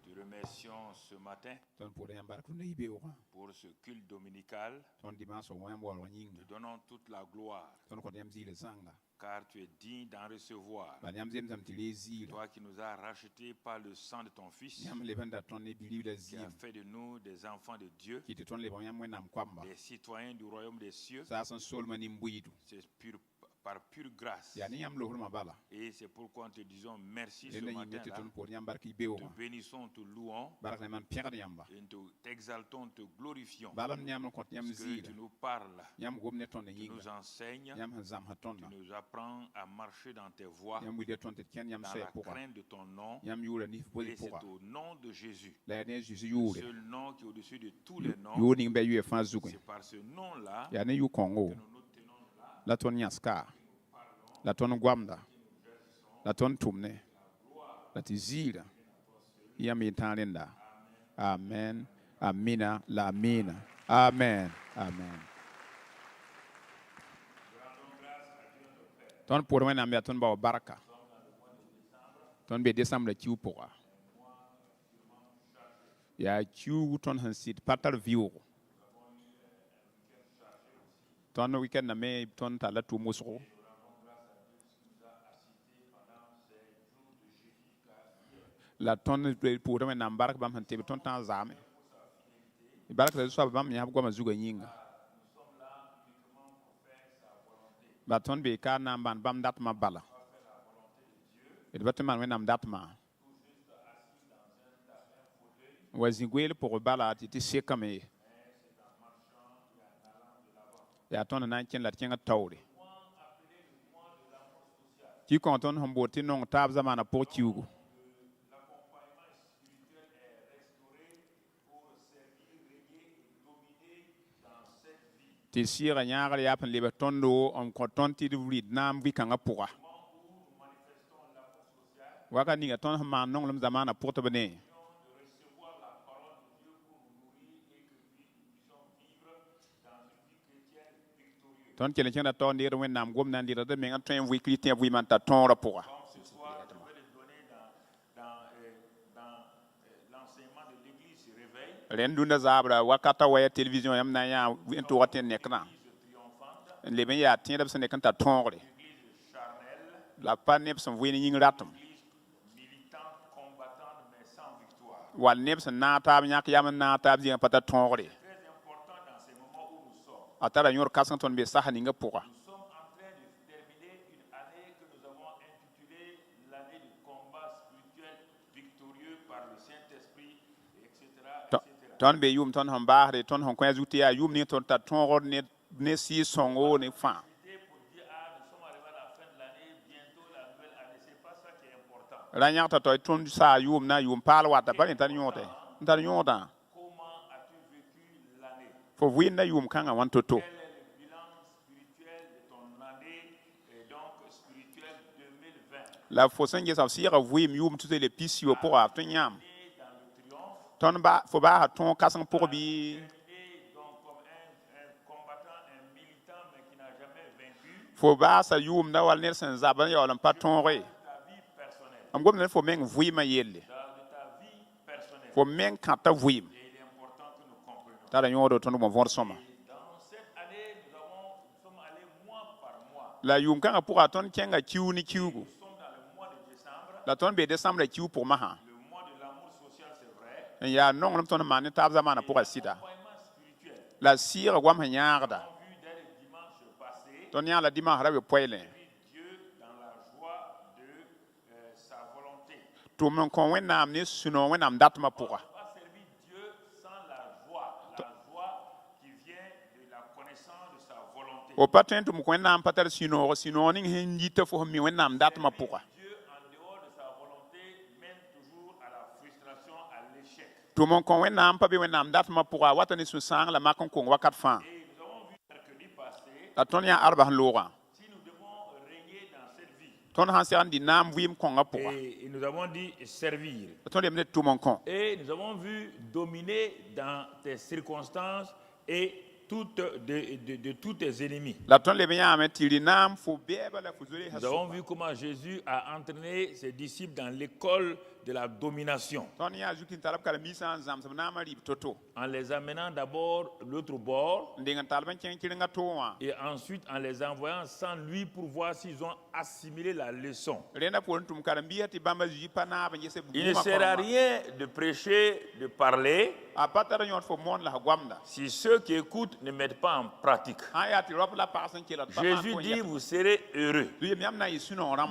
Te remercions ce matin pour ce culte dominical. Te donnons toute la gloire, car tu es digne d'en recevoir. Toi qui nous as rachetés par le sang de ton Fils, qui a fait de nous des enfants de Dieu, des citoyens du royaume des cieux. C'est par pure grâce. Et c'est pourquoi nous te disons merci ce matin-là. Te bénissons, te louons, et nous t'exaltons, te glorifions. Parce que tu nous parles, tu nous enseignes, tu nous apprends à marcher dans tes voies, dans la crainte de ton nom. Et c'est au nom de Jésus, le seul nom qui est au-dessus de tous les noms. C'est par ce nom-là que nous nous tenons là. La ton guamda, la ton tumne, la tizira, yamitanenda. Amen. Amina, la mina. Amen. Amen. Ton pour moi n'amia ton ba baraka. Ton be décembre kiu pour. Ya kiu ton hansit patal viu. Ton weekend na me ton tala tu musro. La tonne pour me n'embarque bam hanté ton temps zame. Barque de soit bam ya goma zuga yinga. La tonne be ka namban bam dat ma bala. Et bâtiment men nam dat ma. Wazingwele pour bala ti sekame. Ya tonne nan ken la tienga tawre. Qui contonne homboté non tab zamana pour kiugo. Ti sira nyaare ya pen lebe tondo on ko tonti de vrid nam vi kanga pourra waka ni ton ma non lum zamana pour te bene ton kele chena ton dire wen nam gom nan dire de men en train vi chrétien vi man ta ton rapport Rendunda zabra wakata waya télévision yam na ya into waten nekna le ben ya tin dabse nekanta tonre la panep son vini ying ratum wal neb son na tab nyak yam na tab zi pata tonre atara yor kasan ton be sahani nga pourra ton be yum ton hon baare ton hon kwa zuti ya yum ni ton ta ton ne si songo ne fa ranya ta to ton sa yum na yum pal wata pa tan yote ntar yota fo winna yum kanga wan toto la fo sanje sa sira vouim yum toutes les pistes pour a ton yam ton ba faut ba ton kasan pour bi faut ba sa yum na wal nelson zaban yo lam paton re am gom ne faut men vui ma yelle faut men kanta vui ta la nyodo ton mo vor soma la yum kan pour aton kenga kiu ni kiugo la ton be décembre kiu pour maha il y a non l'homme ton mané tab zamana pour sida la sire gwam hanyarda ton ya la dimanche rabe poile tout mon kon wenam ni suno wenam datma pourra au patin tout mon wenam patar sino ni hindita fo mi wenam datma pourra tout mon kon wenam pa be wenam datma pourra watani su sang la makon kon wakat fan la ton ya arba lora ton hansian di nam vim kon pourra et nous avons dit servir ton dem tout mon kon et nous avons vu dominer dans tes circonstances et de tous tes ennemis. Nous Nous avons vu comment Jésus a entraîné ses disciples dans l'école de la domination. En les amenant d'abord de l'autre bord et ensuite en les envoyant sans lui pour voir s'ils ont assimilé la leçon. Il ne sert à rien de prêcher, de parler si ceux qui écoutent ne mettent pas en pratique. Jésus dit, vous serez heureux.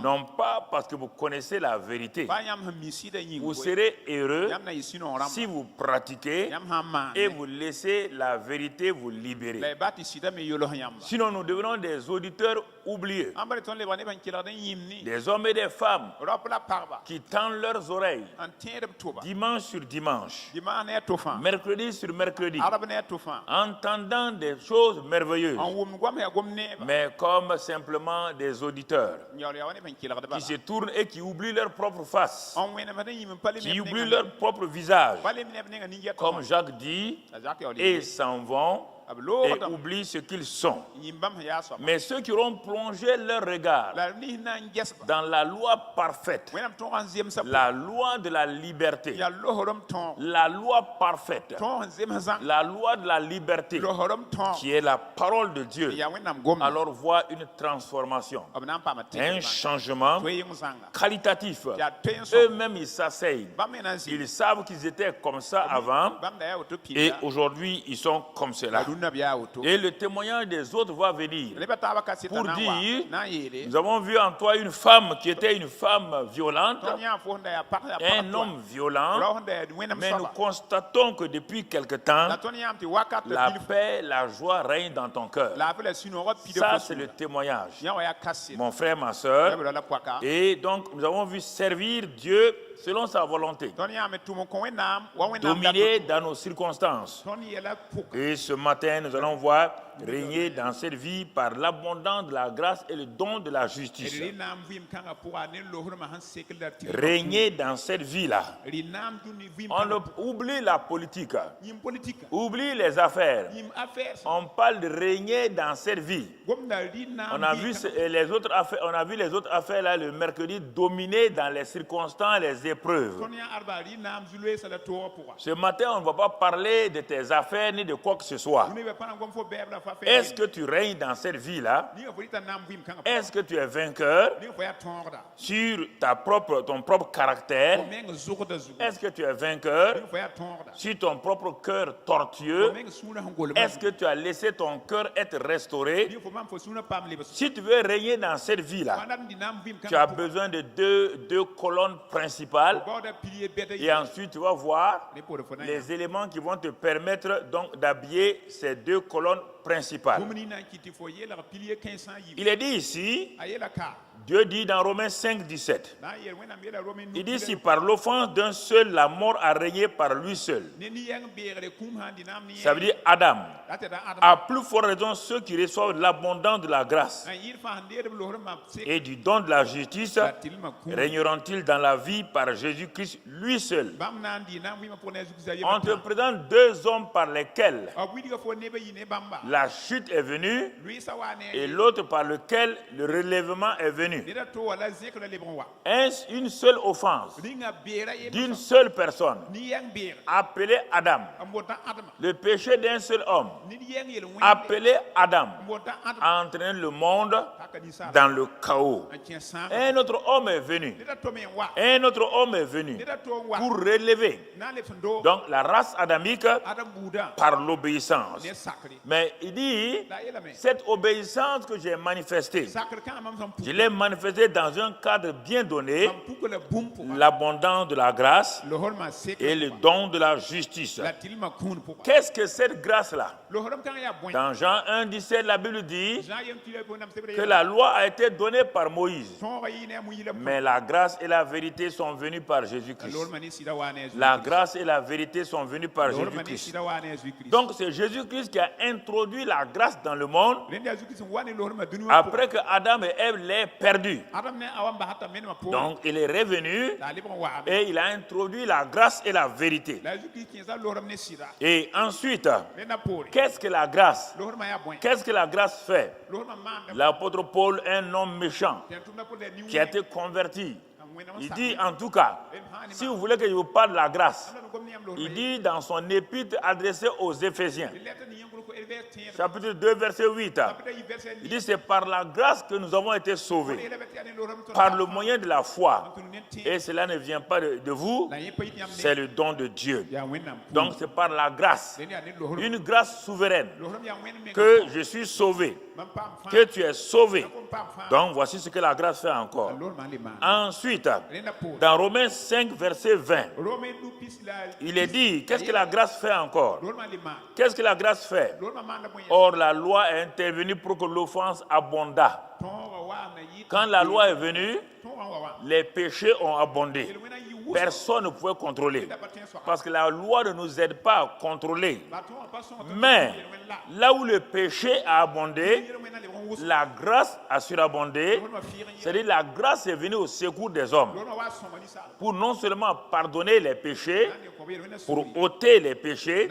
Non pas parce que vous connaissez la vérité. Vous serez heureux si vous pratiquez et vous laissez la vérité vous libérer. Sinon, nous devenons des auditeurs oublieux. Des hommes et des femmes qui tendent leurs oreilles dimanche sur dimanche, mercredi sur mercredi, entendant des choses merveilleuses, mais comme simplement des auditeurs qui se tournent et qui oublient leur propre face, qui oublient leur propre visage, comme Jacques dit, et s'en vont et oublient ce qu'ils sont. Mais ceux qui auront plongé leur regard dans la loi parfaite, la loi de la liberté, la loi parfaite, la loi de la liberté, qui est la parole de Dieu, alors voit une transformation, un changement qualitatif. Eux-mêmes, ils s'asseyent. Ils savent qu'ils étaient comme ça avant et aujourd'hui, ils sont comme cela. Et le témoignage des autres va venir pour dire, nous avons vu en toi une femme qui était une femme violente, un homme violent, mais nous constatons que depuis quelque temps, la paix, la joie règne dans ton cœur. Ça, c'est le témoignage. Mon frère, ma soeur. Et donc, nous avons vu servir Dieu selon sa volonté, dominer dans nos circonstances. Et ce matin, nous allons voir régner dans cette vie par l'abondance de la grâce et le don de la justice. Régner dans cette vie-là. On oublie la politique, oublie les affaires. On parle de régner dans cette vie. On a vu les autres affaires, là le mercredi, dominer dans les circonstances, les épreuves. Ce matin, on ne va pas parler de tes affaires ni de quoi que ce soit. Est-ce que tu règnes dans cette vie-là? Est-ce que tu es vainqueur sur ton propre caractère? Est-ce que tu es vainqueur sur ton propre cœur tortueux? Est-ce que tu as laissé ton cœur être restauré? Si tu veux régner dans cette vie-là, tu as besoin de deux colonnes principales. Et ensuite, tu vas voir les éléments qui vont te permettre donc d'habiller ces deux colonnes principales. Il est dit ici, Dieu dit dans Romains 5, 17, il dit si par l'offense d'un seul la mort a régné par lui seul. Ça veut dire Adam. À plus forte raison ceux qui reçoivent l'abondance de la grâce et du don de la justice régneront-ils dans la vie par Jésus-Christ lui seul. On te présente deux hommes par lesquels la chute est venue et l'autre par lequel le relèvement est venu. Une seule offense d'une seule personne appelée Adam. Le péché d'un seul homme appelé Adam a entraîné le monde dans le chaos. Un autre homme est venu. Un autre homme est venu pour relever donc la race adamique par l'obéissance. Mais il dit, cette obéissance que j'ai manifestée, je l'ai manifestée dans un cadre bien donné, l'abondance de la grâce et le don de la justice. Qu'est-ce que cette grâce-là? Dans Jean 1, 17, la Bible dit que la loi a été donnée par Moïse, mais la grâce et la vérité sont venues par Jésus-Christ. La grâce et la vérité sont venues par Jésus-Christ. Donc c'est Jésus-Christ qui a introduit la grâce dans le monde après que Adam et Ève l'aient perdu. perdu. Donc il est revenu et il a introduit la grâce et la vérité. Et ensuite, qu'est-ce que la grâce? Qu'est-ce que la grâce fait? L'apôtre Paul, un homme méchant qui a été converti, il dit en tout cas, si vous voulez que je vous parle de la grâce, il dit dans son épître adressée aux Éphésiens, chapitre 2, verset 8, il dit c'est par la grâce que nous avons été sauvés, par le moyen de la foi. Et cela ne vient pas de vous, c'est le don de Dieu. Donc c'est par la grâce, une grâce souveraine, que je suis sauvé, que tu es sauvé. Donc voici ce que la grâce fait encore. Ensuite, dans Romains 5, verset 20, il est dit, qu'est-ce que la grâce fait encore? Qu'est-ce que la grâce fait? Or, la loi est intervenue pour que l'offense abondât. Quand la loi est venue, les péchés ont abondé. Personne ne pouvait contrôler. Parce que la loi ne nous aide pas à contrôler. Mais là où le péché a abondé, la grâce a surabondé. C'est-à-dire la grâce est venue au secours des hommes. Pour non seulement pardonner les péchés, pour ôter les péchés,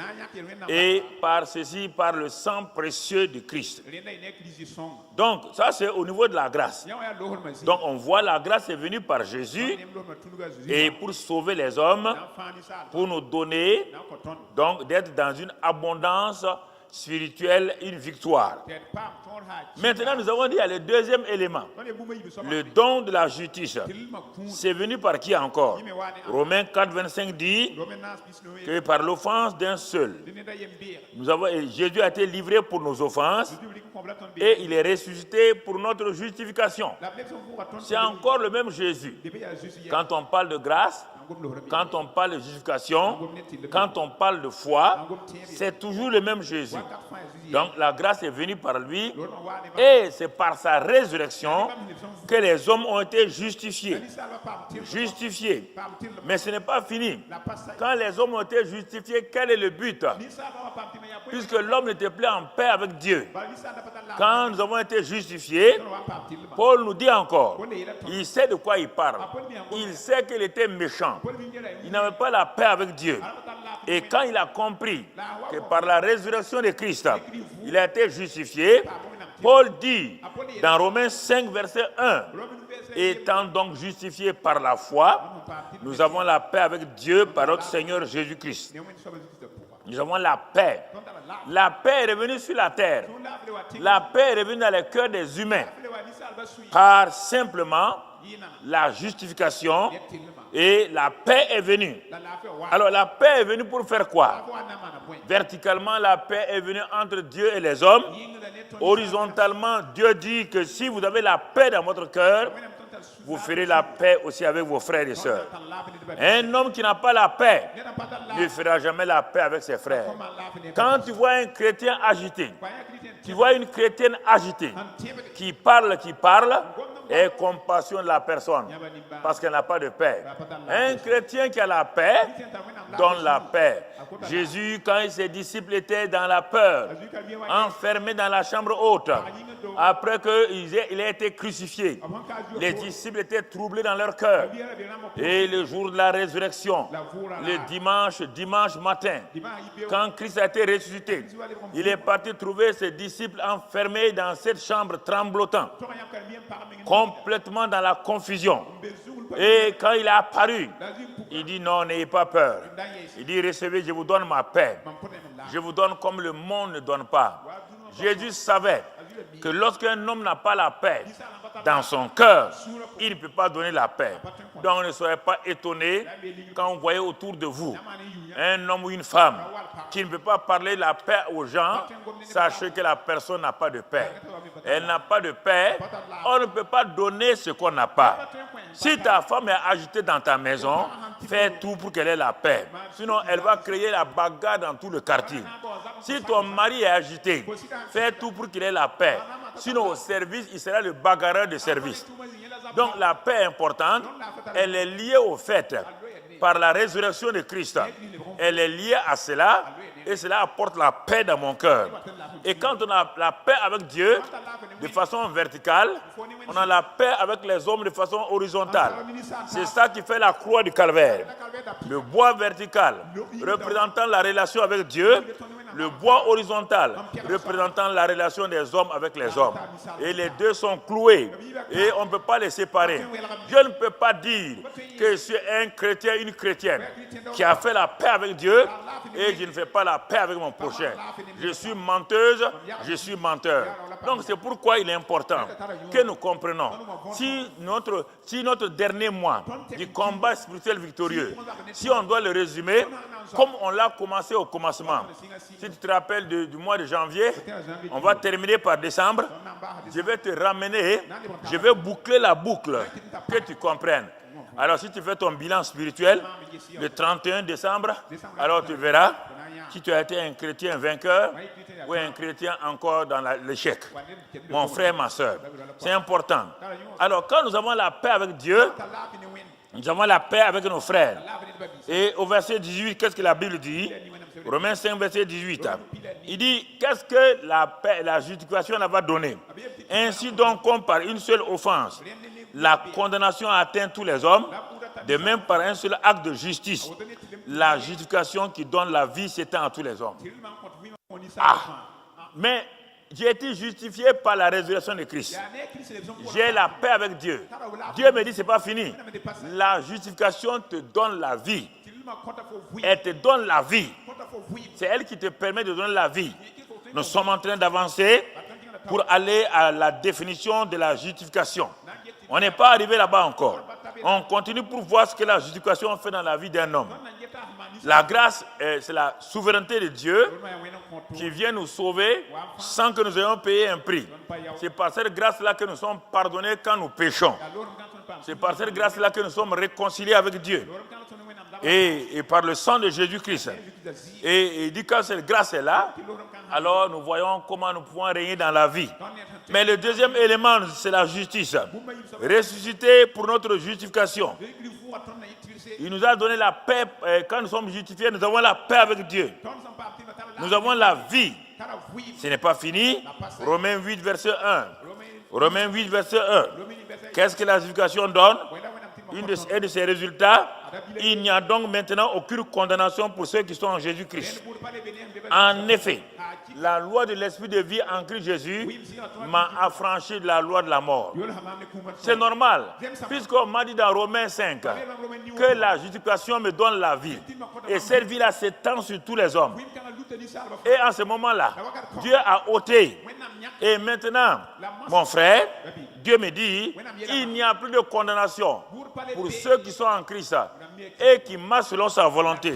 et par ceci, par le sang précieux de Christ. Donc, ça c'est au niveau de la grâce. Donc, on voit la grâce est venue par Jésus et pour sauver les hommes, pour nous donner, donc d'être dans une abondance spirituelle, une victoire. Maintenant, nous avons dit, il y a le deuxième élément, le don de la justice. C'est venu par qui encore? Romains 4, 25 dit que par l'offense d'un seul, Jésus a été livré pour nos offenses et il est ressuscité pour notre justification. C'est encore le même Jésus. Quand on parle de grâce, quand on parle de justification, quand on parle de foi, c'est toujours le même Jésus. Donc la grâce est venue par lui et c'est par sa résurrection que les hommes ont été justifiés. Justifiés. Mais ce n'est pas fini. Quand les hommes ont été justifiés, quel est le but? Puisque l'homme n'était plus en paix avec Dieu. Quand nous avons été justifiés, Paul nous dit encore, il sait de quoi il parle. Il sait qu'il était méchant. Il n'avait pas la paix avec Dieu. Et quand il a compris que par la résurrection de Christ, il a été justifié, Paul dit dans Romains 5, verset 1, étant donc justifié par la foi, nous avons la paix avec Dieu par notre Seigneur Jésus-Christ. Nous avons la paix. La paix est revenue sur la terre. La paix est revenue dans les cœurs des humains par simplement la justification et la paix est venue. Alors la paix est venue pour faire quoi? Verticalement, la paix est venue entre Dieu et les hommes. Horizontalement, Dieu dit que si vous avez la paix dans votre cœur, vous ferez la paix aussi avec vos frères et sœurs. Un homme qui n'a pas la paix ne fera jamais la paix avec ses frères. Quand tu vois un chrétien agité, tu vois une chrétienne agitée, qui parle, et compassion de la personne, parce qu'elle n'a pas de paix. Un chrétien qui a la paix, donne la paix. Jésus, quand ses disciples étaient dans la peur, enfermés dans la chambre haute, après qu'il ait été crucifié, les disciples étaient troublés dans leur cœur. Et le jour de la résurrection, le dimanche matin, quand Christ a été ressuscité, il est parti trouver ses disciples enfermés dans cette chambre tremblotante, complètement dans la confusion. Et quand il est apparu, il dit non, n'ayez pas peur. Il dit recevez, je vous donne ma paix. Je vous donne comme le monde ne donne pas. Jésus savait que lorsqu'un homme n'a pas la paix dans son cœur, il ne peut pas donner la paix. Donc ne soyez pas étonnés quand vous voyez autour de vous un homme ou une femme qui ne peut pas parler la paix aux gens. Sachez que la personne n'a pas de paix. Elle n'a pas de paix. On ne peut pas donner ce qu'on n'a pas. Si ta femme est agitée dans ta maison, fais tout pour qu'elle ait la paix. Sinon, elle va créer la bagarre dans tout le quartier. Si ton mari est agité, fais tout pour qu'il ait la paix. Sinon, au service, il sera le bagarreur de service. Donc, la paix est importante. Elle est liée au fait, par la résurrection de Christ. Elle est liée à cela Et cela apporte la paix dans mon cœur. Et quand on a la paix avec Dieu de façon verticale, on a la paix avec les hommes de façon horizontale. C'est ça qui fait la croix du calvaire. Le bois vertical représentant la relation avec Dieu, le bois horizontal représentant la relation des hommes avec les hommes. Et les deux sont cloués et on ne peut pas les séparer. Je ne peux pas dire que je suis un chrétien, une chrétienne qui a fait la paix avec Dieu et je ne fais pas la paix avec mon prochain. Je suis menteuse, je suis menteur. Donc c'est pourquoi il est important que nous comprenions. Si notre dernier mois du combat spirituel victorieux, si on doit le résumer, comme on l'a commencé au commencement. Si tu te rappelles du mois de janvier, on va terminer par décembre. Je vais te ramener, je vais boucler la boucle, que tu comprennes. Alors si tu fais ton bilan spirituel, le 31 décembre, alors tu verras si tu as été un chrétien vainqueur ou un chrétien encore dans l'échec. Mon frère, ma soeur, c'est important. Alors quand nous avons la paix avec Dieu, nous avons la paix avec nos frères. Et au verset 18, qu'est-ce que la Bible dit? Romains 5, verset 18. Il dit, qu'est-ce que la justification va donner? Ainsi donc, comme par une seule offense, la condamnation a atteint tous les hommes, de même par un seul acte de justice, la justification qui donne la vie s'étend à tous les hommes. Mais j'ai été justifié par la résurrection de Christ. J'ai la paix avec Dieu. Dieu me dit, ce n'est pas fini. La justification te donne la vie. Elle te donne la vie. C'est elle qui te permet de donner la vie. Nous sommes en train d'avancer pour aller à la définition de la justification. On n'est pas arrivé là-bas encore. On continue pour voir ce que la justification fait dans la vie d'un homme. La grâce, c'est la souveraineté de Dieu qui vient nous sauver sans que nous ayons payé un prix. C'est par cette grâce-là que nous sommes pardonnés quand nous péchons. C'est par cette grâce-là que nous sommes réconciliés avec Dieu. Et par le sang de Jésus-Christ. Et il dit que quand cette grâce est là, alors nous voyons comment nous pouvons régner dans la vie. Mais le deuxième élément, c'est la justice. Ressuscité pour notre justification. Il nous a donné la paix. Quand nous sommes justifiés, nous avons la paix avec Dieu. Nous avons la vie. Ce n'est pas fini. Romains 8, verset 1. Romains 8, verset 1. Qu'est-ce que la justification donne? Un de ses résultats, il n'y a donc maintenant aucune condamnation pour ceux qui sont en Jésus-Christ. En effet, la loi de l'esprit de vie en Christ Jésus m'a affranchi de la loi de la mort. C'est normal, puisqu'on m'a dit dans Romains 5 que la justification me donne la vie. Et cette vie-là s'étend sur tous les hommes. Et en ce moment-là, Dieu a ôté. Et maintenant, mon frère, Dieu me dit, il n'y a plus de condamnation pour ceux qui sont en Christ et qui marchent selon sa volonté.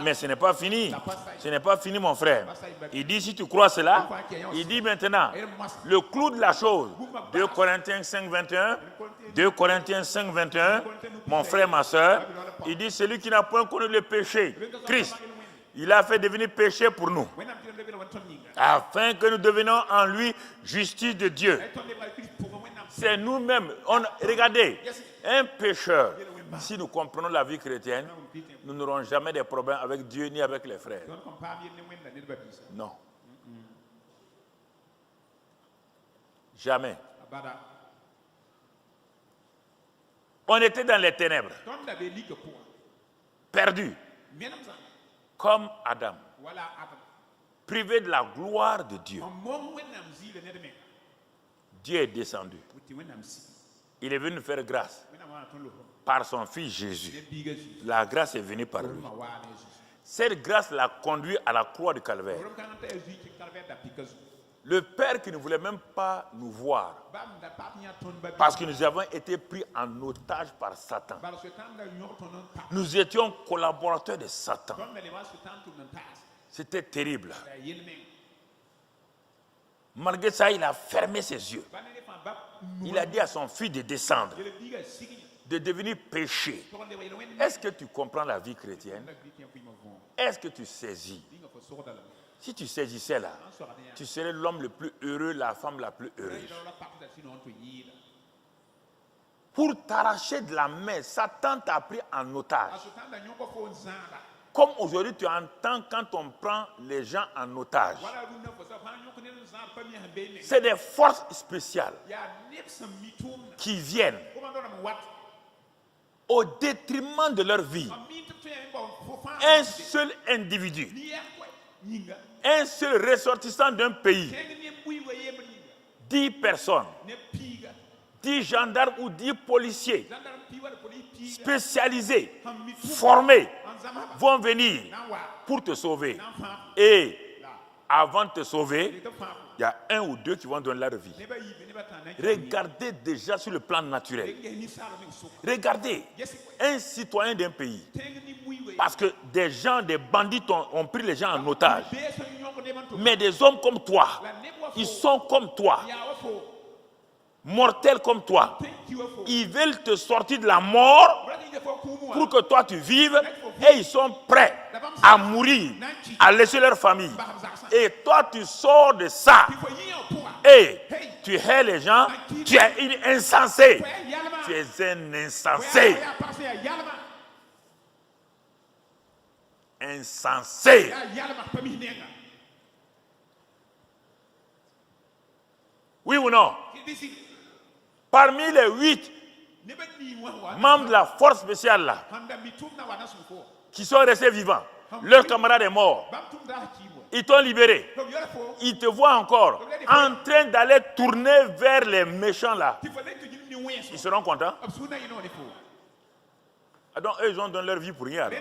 Mais ce n'est pas fini. Ce n'est pas fini, mon frère. Il dit, si tu crois cela, il dit maintenant, le clou de la chose, 2 Corinthiens 5, 21, 2 Corinthiens 5, 21, mon frère, ma soeur, il dit, celui qui n'a point connu le péché, Christ, il a fait devenir péché pour nous, afin que nous devenions en lui justice de Dieu. C'est nous-mêmes. Regardez, un pécheur, si nous comprenons la vie chrétienne, nous n'aurons jamais de problèmes avec Dieu ni avec les frères. Non. Jamais. On était dans les ténèbres, perdus, comme Adam, privé de la gloire de Dieu. Dieu est descendu. Il est venu nous faire grâce par son Fils Jésus. La grâce est venue par lui. Cette grâce l'a conduit à la croix du calvaire. Le Père qui ne voulait même pas nous voir parce que nous avons été pris en otage par Satan. Nous étions collaborateurs de Satan. C'était terrible. Malgré ça, il a fermé ses yeux. Il a dit à son fils de descendre, de devenir péché. Est-ce que tu comprends la vie chrétienne? Est-ce que tu saisis? Si tu saisissais là, tu serais l'homme le plus heureux, la femme la plus heureuse. Pour t'arracher de la main, Satan t'a pris en otage. Comme aujourd'hui, tu entends quand on prend les gens en otage. C'est des forces spéciales qui viennent au détriment de leur vie. Un seul individu, un seul ressortissant d'un pays, 10 personnes, 10 gendarmes ou 10 policiers spécialisés, formés, vont venir pour te sauver. Et avant de te sauver, il y a un ou deux qui vont donner leur vie. Regardez déjà sur le plan naturel. Regardez un citoyen d'un pays. Parce que des gens, des bandits ont pris les gens en otage. Mais des hommes comme toi, ils sont comme toi, mortels comme toi. Ils veulent te sortir de la mort pour que toi tu vives, et ils sont prêts à mourir, à laisser leur famille. Et toi tu sors de ça et tu hais les gens. Tu es une insensé. Tu es un insensé. Insensé. Oui ou non? Parmi les 8 membres de la force spéciale là, qui sont restés vivants, leur camarade est mort. Ils t'ont libéré. Ils te voient encore en train d'aller tourner vers les méchants là. Ils seront contents. Donc eux, ils ont donné leur vie pour rien alors.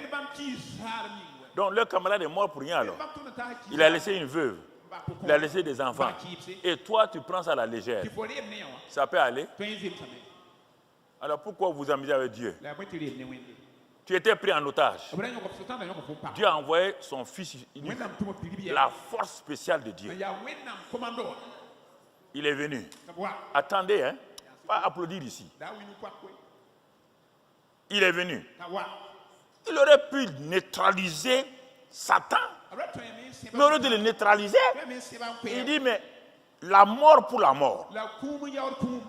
Donc leur camarade est mort pour rien alors. Il a laissé une veuve. Il a laissé des enfants. Et toi, tu prends ça à la légère. Ça peut aller. Alors pourquoi vous amusez avec Dieu? Tu étais pris en otage. Dieu a envoyé son fils, la force spéciale de Dieu. Il est venu. Attendez, hein. Pas applaudir ici. Il est venu. Il aurait pu neutraliser Satan. Mais au lieu de le neutraliser, il dit, mais la mort pour la mort.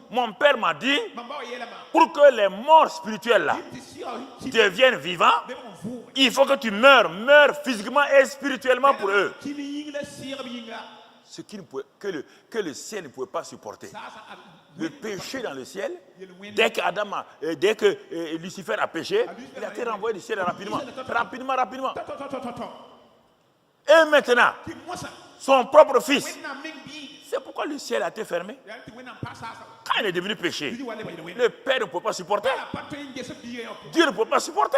Mon père m'a dit, pour que les morts spirituels là deviennent vivants, il faut que tu meurs physiquement et spirituellement pour eux. Ce que le ciel ne pouvait pas supporter. Le péché dans le ciel, dès que Lucifer a péché, il a été renvoyé du ciel rapidement. Rapidement. Et maintenant, son propre fils. C'est pourquoi le ciel a été fermé. Quand il est devenu péché, le Père ne peut pas supporter. Dieu ne peut pas supporter.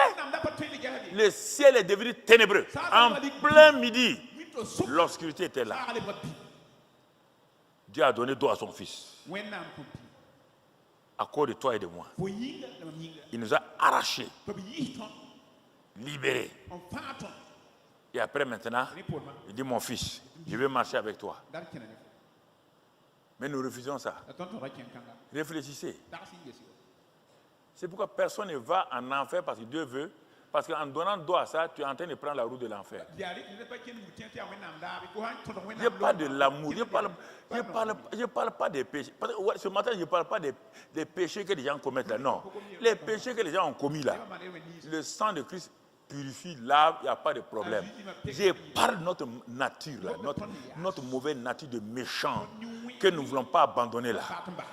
Le ciel est devenu ténébreux. En plein midi, l'obscurité était là. Dieu a donné dos à son fils. À cause de toi et de moi. Il nous a arrachés, libérés. Et après maintenant, il dit, mon fils, je vais marcher avec toi. Mais nous refusons ça. Réfléchissez. C'est pourquoi personne ne va en enfer parce que Dieu veut. Parce qu'en donnant dos à ça, tu es en train de prendre la route de l'enfer. Il n'y a pas de l'amour. Je ne parle pas des péchés. Ce matin, je ne parle pas des péchés que les gens commettent là. Non. Les péchés que les gens ont commis là. Le sang de Christ purifie, lave, il n'y a pas de problème. Je parle de notre nature là, notre mauvaise nature de méchant que nous ne voulons pas abandonner là.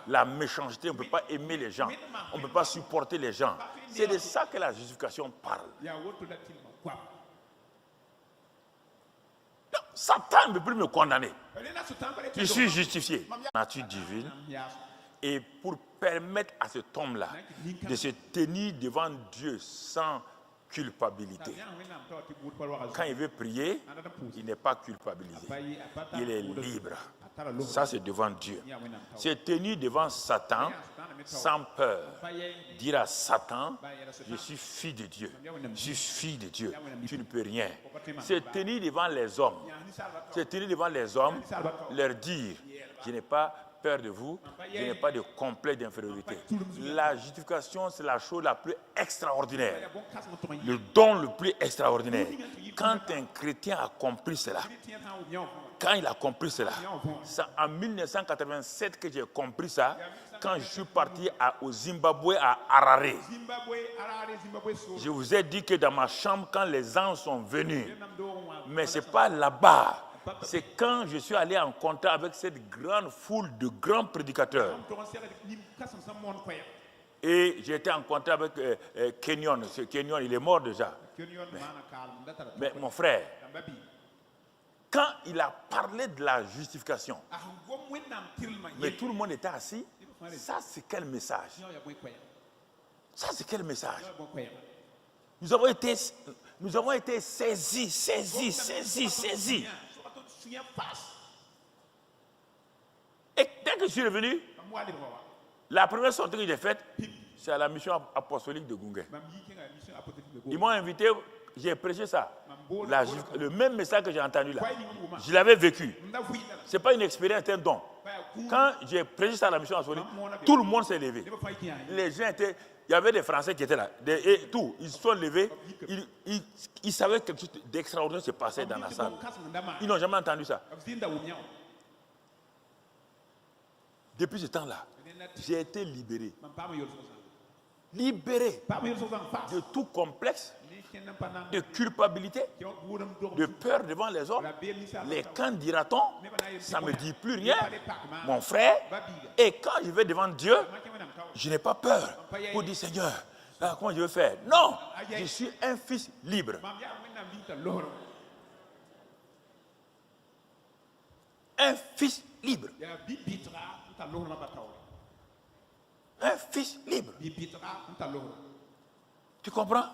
La méchanceté, on ne peut pas aimer les gens. On ne peut pas supporter les gens. C'est de ça que la justification parle. Non, Satan ne peut plus me condamner. Je suis justifié. Nature divine. Et pour permettre à cet homme-là de se tenir devant Dieu sans culpabilité. Quand il veut prier, il n'est pas culpabilisé. Il est libre. Ça, c'est devant Dieu. C'est tenir devant Satan sans peur. Dire à Satan, je suis fille de Dieu. Je suis fille de Dieu. Tu ne peux rien. C'est tenir devant les hommes. C'est tenir devant les hommes, leur dire, je n'ai pas peur de vous, je n'ai pas de complexe d'infériorité. La justification, c'est la chose la plus extraordinaire. Le don le plus extraordinaire. Quand un chrétien a compris cela, quand il a compris cela, c'est en 1987 que j'ai compris ça, quand je suis parti au Zimbabwe, à Harare. Je vous ai dit que dans ma chambre, quand les anges sont venus, mais ce n'est pas là-bas. C'est quand je suis allé en contact avec cette grande foule de grands prédicateurs. Et j'étais en contact avec Kenyon. Ce Kenyon, il est mort déjà. Mais mon frère, quand il a parlé de la justification, mais tout le monde était assis, ça c'est quel message? Ça c'est quel message? Nous avons été saisis. Et dès que je suis revenu, la première sortie que j'ai faite, c'est à la mission apostolique de Gungé. Ils m'ont invité, j'ai prêché ça. Le même message que j'ai entendu là, je l'avais vécu. Ce n'est pas une expérience, c'est un don. Quand j'ai prêché ça à la mission apostolique, tout le monde s'est levé. Les gens étaient, il y avait des Français qui étaient là, et tout, ils se sont levés, ils savaient que quelque chose d'extraordinaire se passait dans la salle. Ils n'ont jamais entendu ça. Depuis ce temps-là, j'ai été libéré. Libéré de tout complexe, de culpabilité, de peur devant les autres. Les quand dira-t-on, ça ne me dit plus rien, mon frère. Et quand je vais devant Dieu, je n'ai pas peur pour dire Seigneur, comment je veux faire? Non, je suis un fils libre. Un fils libre. Un fils libre. Tu comprends?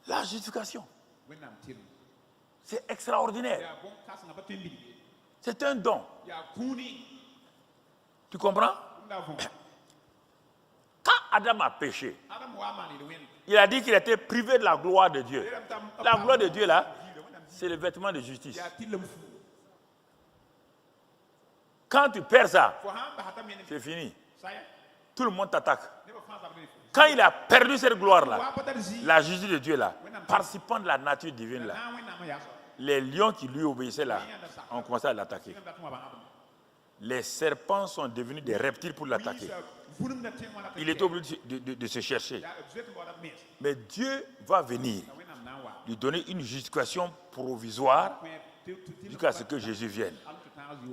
La justification. C'est extraordinaire. C'est un don. Tu comprends? Quand Adam a péché, il a dit qu'il était privé de la gloire de Dieu. La gloire de Dieu là, c'est le vêtement de justice. Quand tu perds ça, c'est fini. Tout le monde t'attaque. Quand il a perdu cette gloire-là, la justice de Dieu là, participant de la nature divine là, les lions qui lui obéissaient là ont commencé à l'attaquer. Les serpents sont devenus des reptiles pour l'attaquer. Il est obligé de se chercher. Mais Dieu va venir lui donner une justification provisoire jusqu'à ce que Jésus vienne.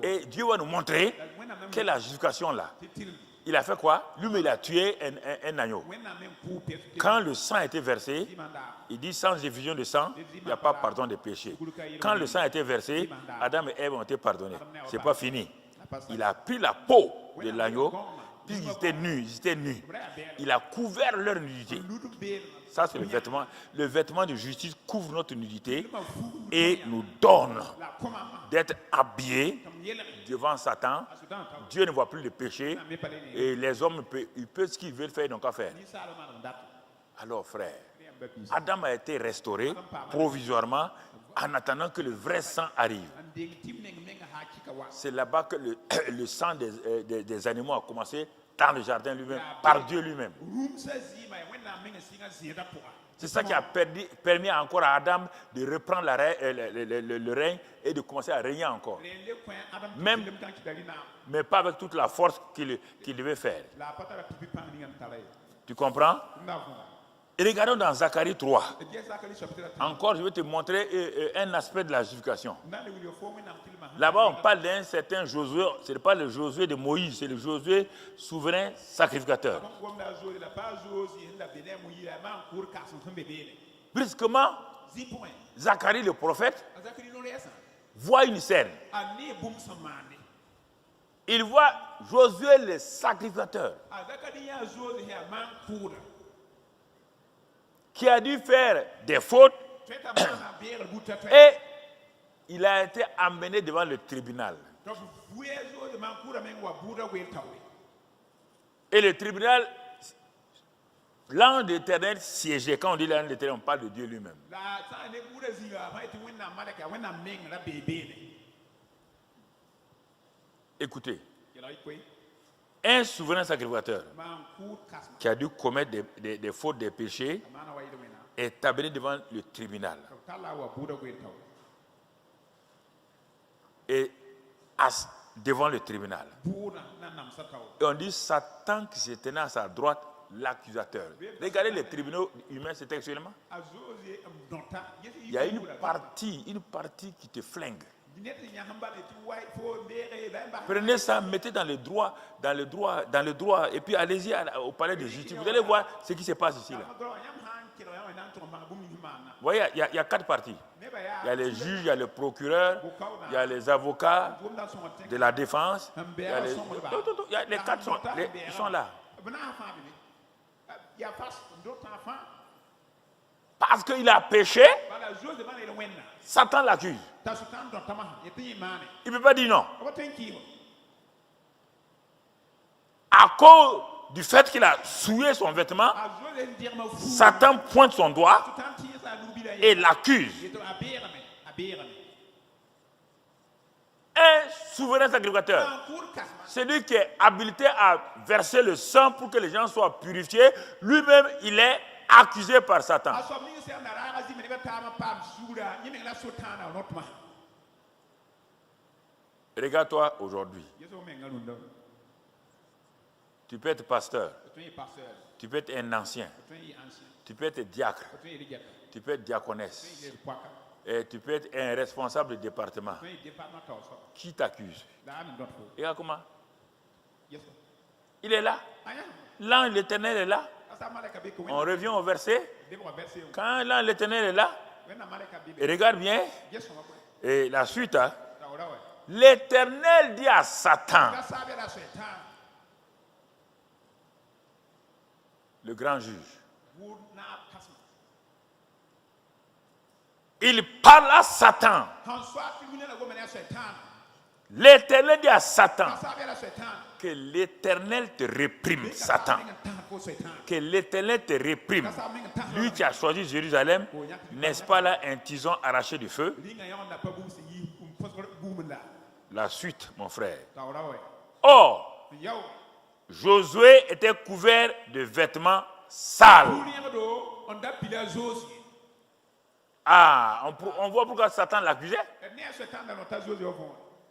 Et Dieu va nous montrer que la justification là, il a fait quoi? Lui-même, il a tué un agneau. Quand le sang a été versé, il dit sans effusion de sang, il n'y a pas pardon des péchés. Quand le sang a été versé, Adam et Ève ont été pardonnés. Ce n'est pas fini. Il a pris la peau de l'agneau, puisqu'ils étaient nus. Il a couvert leur nudité. Ça, c'est le vêtement. Le vêtement de justice couvre notre nudité et nous donne d'être habillés devant Satan. Dieu ne voit plus le péché et les hommes, ils peuvent ce qu'ils veulent faire, ils n'ont qu'à faire. Alors, frère, Adam a été restauré provisoirement en attendant que le vrai sang arrive. C'est là-bas que le sang des animaux a commencé dans le jardin lui-même, par Dieu lui-même. C'est ça qui a permis encore à Adam de reprendre le règne et de commencer à régner encore. Mais pas avec toute la force qu'il devait faire. Tu comprends? Et regardons dans Zacharie 3. Encore, je vais te montrer un aspect de la justification. Là-bas, on parle d'un certain Josué. Ce n'est pas le Josué de Moïse, c'est le Josué souverain sacrificateur. Brusquement, Zacharie le prophète voit une scène. Il voit Josué le sacrificateur qui a dû faire des fautes et il a été amené devant le tribunal. Et le tribunal, l'ange d'Éternel siégeait. Quand on dit l'ange d'Éternel, on parle de Dieu lui-même. Écoutez, un souverain sacrificateur qui a dû commettre des fautes, des péchés, est amené devant le tribunal. Et devant le tribunal. Et on dit Satan qui se tenait à sa droite, l'accusateur. Regardez les tribunaux humains, c'est textuellement. Il y a une partie qui te flingue. Prenez ça, mettez dans le droit, et puis allez-y au palais de justice. Vous allez voir ce qui se passe ici. Là. Vous voyez, il y a 4 parties. Il y a les juges, il y a le procureur, il y a les avocats de la défense. Les 4 sont là. Parce qu'il a péché, Satan l'accuse. Il ne peut pas dire non. À cause du fait qu'il a souillé son vêtement, Satan pointe son doigt et l'accuse. Un souverain sacrificateur, celui qui est habilité à verser le sang pour que les gens soient purifiés, lui-même, il est accusé par Satan. Regarde-toi aujourd'hui. Tu peux être pasteur. Tu peux être un ancien. Tu peux être diacre. Tu peux être diaconesse. Et tu peux être un responsable de département. Qui t'accuse? Regarde comment. Il est là. L'ange de l'Éternel est là. On revient au verset. Quand l'ange de l'Éternel est là, et regarde bien, et la suite, hein, l'Éternel dit à Satan, le grand juge, il parle à Satan. L'Éternel dit à Satan que l'Éternel te réprime, Satan. Que l'Éternel te réprime. Lui qui a choisi Jérusalem, n'est-ce pas là un tison arraché du feu? La suite, mon frère. Or, Josué était couvert de vêtements sales. Ah, on voit pourquoi Satan l'accusait.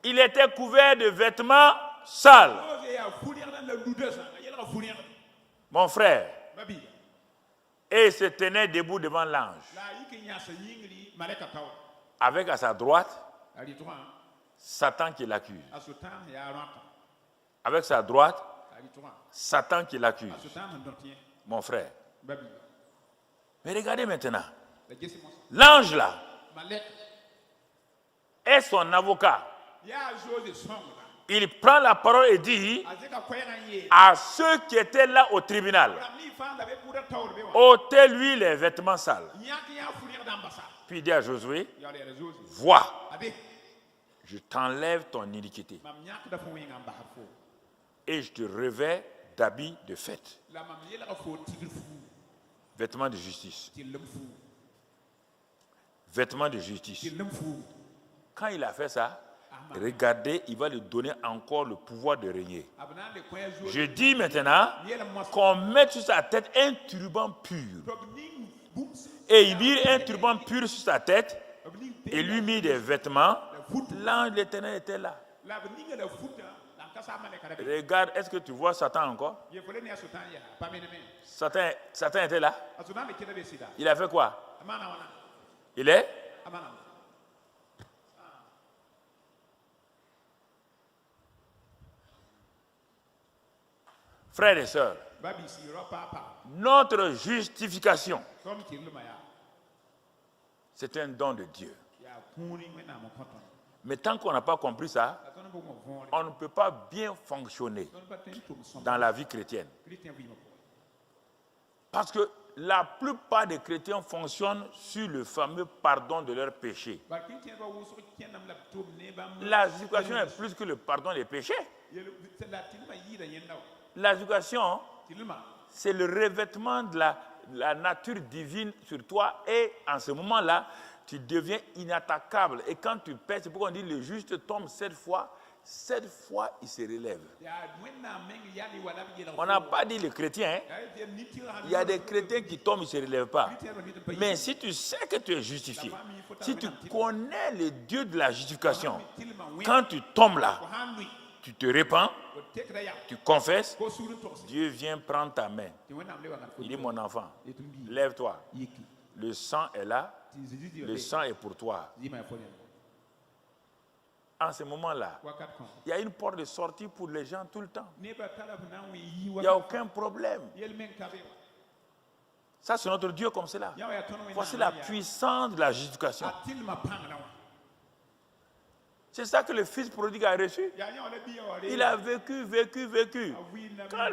Il était couvert de vêtements sales. Mon frère, et se tenait debout devant l'ange. Avec à sa droite, Satan qui l'accuse. Avec sa droite, Satan qui l'accuse. Mon frère. Mais regardez maintenant. L'ange là est son avocat. Il prend la parole et dit à ceux qui étaient là au tribunal, ôtez-lui les vêtements sales. Puis il dit à Josué, vois, je t'enlève ton iniquité et je te revêts d'habits de fête. Vêtements de justice. Vêtements de justice. Quand il a fait ça, regardez, il va lui donner encore le pouvoir de régner. Je dis maintenant qu'on mette sur sa tête un turban pur. Et il mit un turban pur sur sa tête et lui mit des vêtements. L'ange de l'Éternel était là. Regarde, est-ce que tu vois Satan encore? Satan était là. Il a fait quoi? Il est? Frères et sœurs, notre justification, c'est un don de Dieu. Mais tant qu'on n'a pas compris ça, on ne peut pas bien fonctionner dans la vie chrétienne. Parce que la plupart des chrétiens fonctionnent sur le fameux pardon de leurs péchés. La justification est plus que le pardon des péchés. La justification, c'est le revêtement de la nature divine sur toi et en ce moment-là, tu deviens inattaquable. Et quand tu pèches, c'est pourquoi on dit le juste tombe 7 fois cette fois, il se relève. On n'a pas dit les chrétiens. Hein? Il y a des chrétiens qui tombent, ils ne se relèvent pas. Mais si tu sais que tu es justifié, si tu connais le Dieu de la justification, quand tu tombes là, tu te répands, tu confesses, Dieu vient prendre ta main. Il dit, mon enfant, lève-toi. Le sang est là, le sang est pour toi. En ce moment-là, il y a une porte de sortie pour les gens tout le temps. Il n'y a aucun problème. Ça, c'est notre Dieu comme cela. Voici la puissance de la justification. C'est ça que le fils prodigue a reçu. Il a vécu. Quand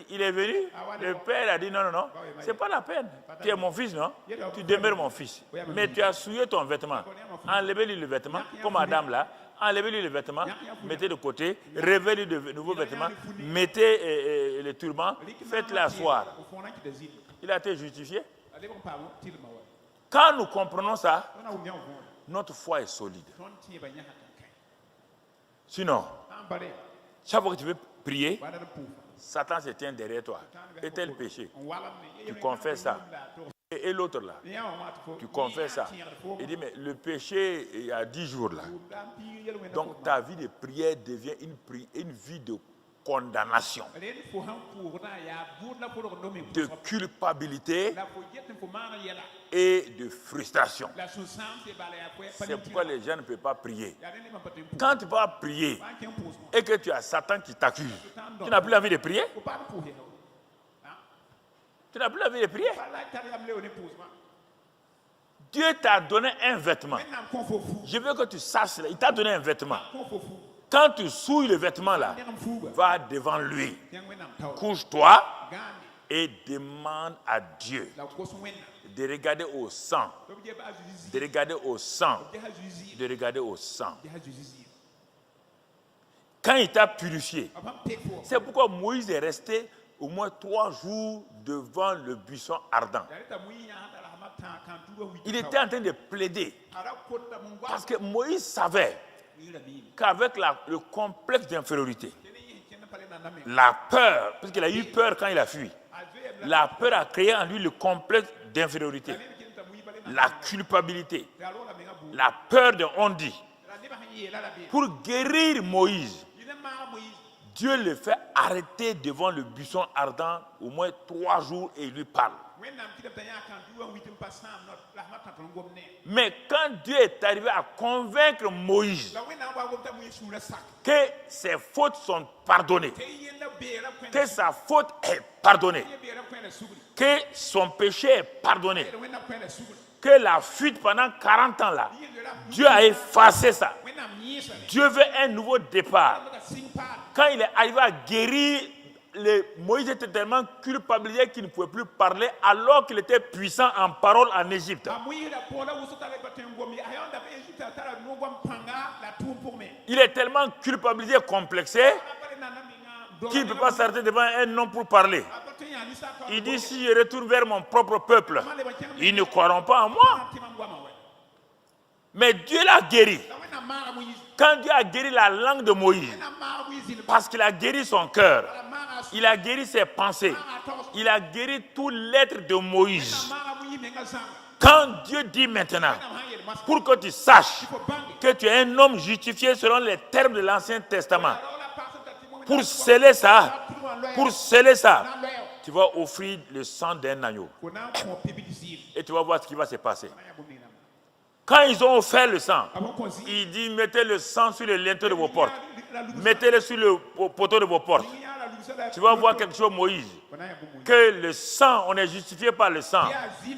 il est venu, le père a dit non, c'est pas la peine. Tu es mon fils, non? Tu demeures mon fils. Mais tu as souillé ton vêtement. Enlevez-lui le vêtement, comme madame là. Enlevez-lui le vêtement, mettez de côté, revêtez-lui de nouveaux vêtements, mettez le turban, faites-le asseoir. Il a été justifié. Quand nous comprenons ça, notre foi est solide. Sinon, chaque fois que tu veux prier, Satan se tient derrière toi. Et tel péché. Tu confesses ça. Et l'autre là, tu confesses ça. Il dit, mais le péché, il y a 10 jours là. Donc ta vie de prière devient une vie de condamnation, de culpabilité et de frustration. C'est pourquoi les gens ne peuvent pas prier. Quand tu vas prier et que tu as Satan qui t'accuse, tu n'as plus envie de prier? Tu n'as plus envie de prier? Dieu t'a donné un vêtement. Je veux que tu saches, il t'a donné un vêtement. Quand tu souilles le vêtement là, va devant lui. Couche-toi et demande à Dieu de regarder au sang. De regarder au sang. De regarder au sang. Quand il t'a purifié, c'est pourquoi Moïse est resté au moins 3 jours devant le buisson ardent. Il était en train de plaider. Parce que Moïse savait qu'avec le complexe d'infériorité, la peur, parce qu'il a eu peur quand il a fui, la peur a créé en lui le complexe d'infériorité, la culpabilité, la peur de on dit. Pour guérir Moïse, Dieu le fait arrêter devant le buisson ardent au moins 3 jours et il lui parle. Mais quand Dieu est arrivé à convaincre Moïse que ses fautes sont pardonnées, que sa faute est pardonnée, que son péché est pardonné, que la fuite pendant 40 ans là, Dieu a effacé ça. Dieu veut un nouveau départ. Quand il est arrivé à guérir, Moïse était tellement culpabilisé qu'il ne pouvait plus parler alors qu'il était puissant en parole en Égypte. Il est tellement culpabilisé, complexé, qu'il ne peut pas s'arrêter devant un homme pour parler. Il dit, si je retourne vers mon propre peuple, ils ne croiront pas en moi. Mais Dieu l'a guéri. Quand Dieu a guéri la langue de Moïse, parce qu'il a guéri son cœur, il a guéri ses pensées, il a guéri tout l'être de Moïse. Quand Dieu dit maintenant, pour que tu saches que tu es un homme justifié selon les termes de l'Ancien Testament, pour sceller ça, tu vas offrir le sang d'un agneau. Et tu vas voir ce qui va se passer. Quand ils ont offert le sang, il dit, mettez le sang sur le linteau de vos portes. Mettez-le sur le poteau de vos portes. Tu vas voir quelque chose, Moïse. Que le sang, on est justifié par le sang.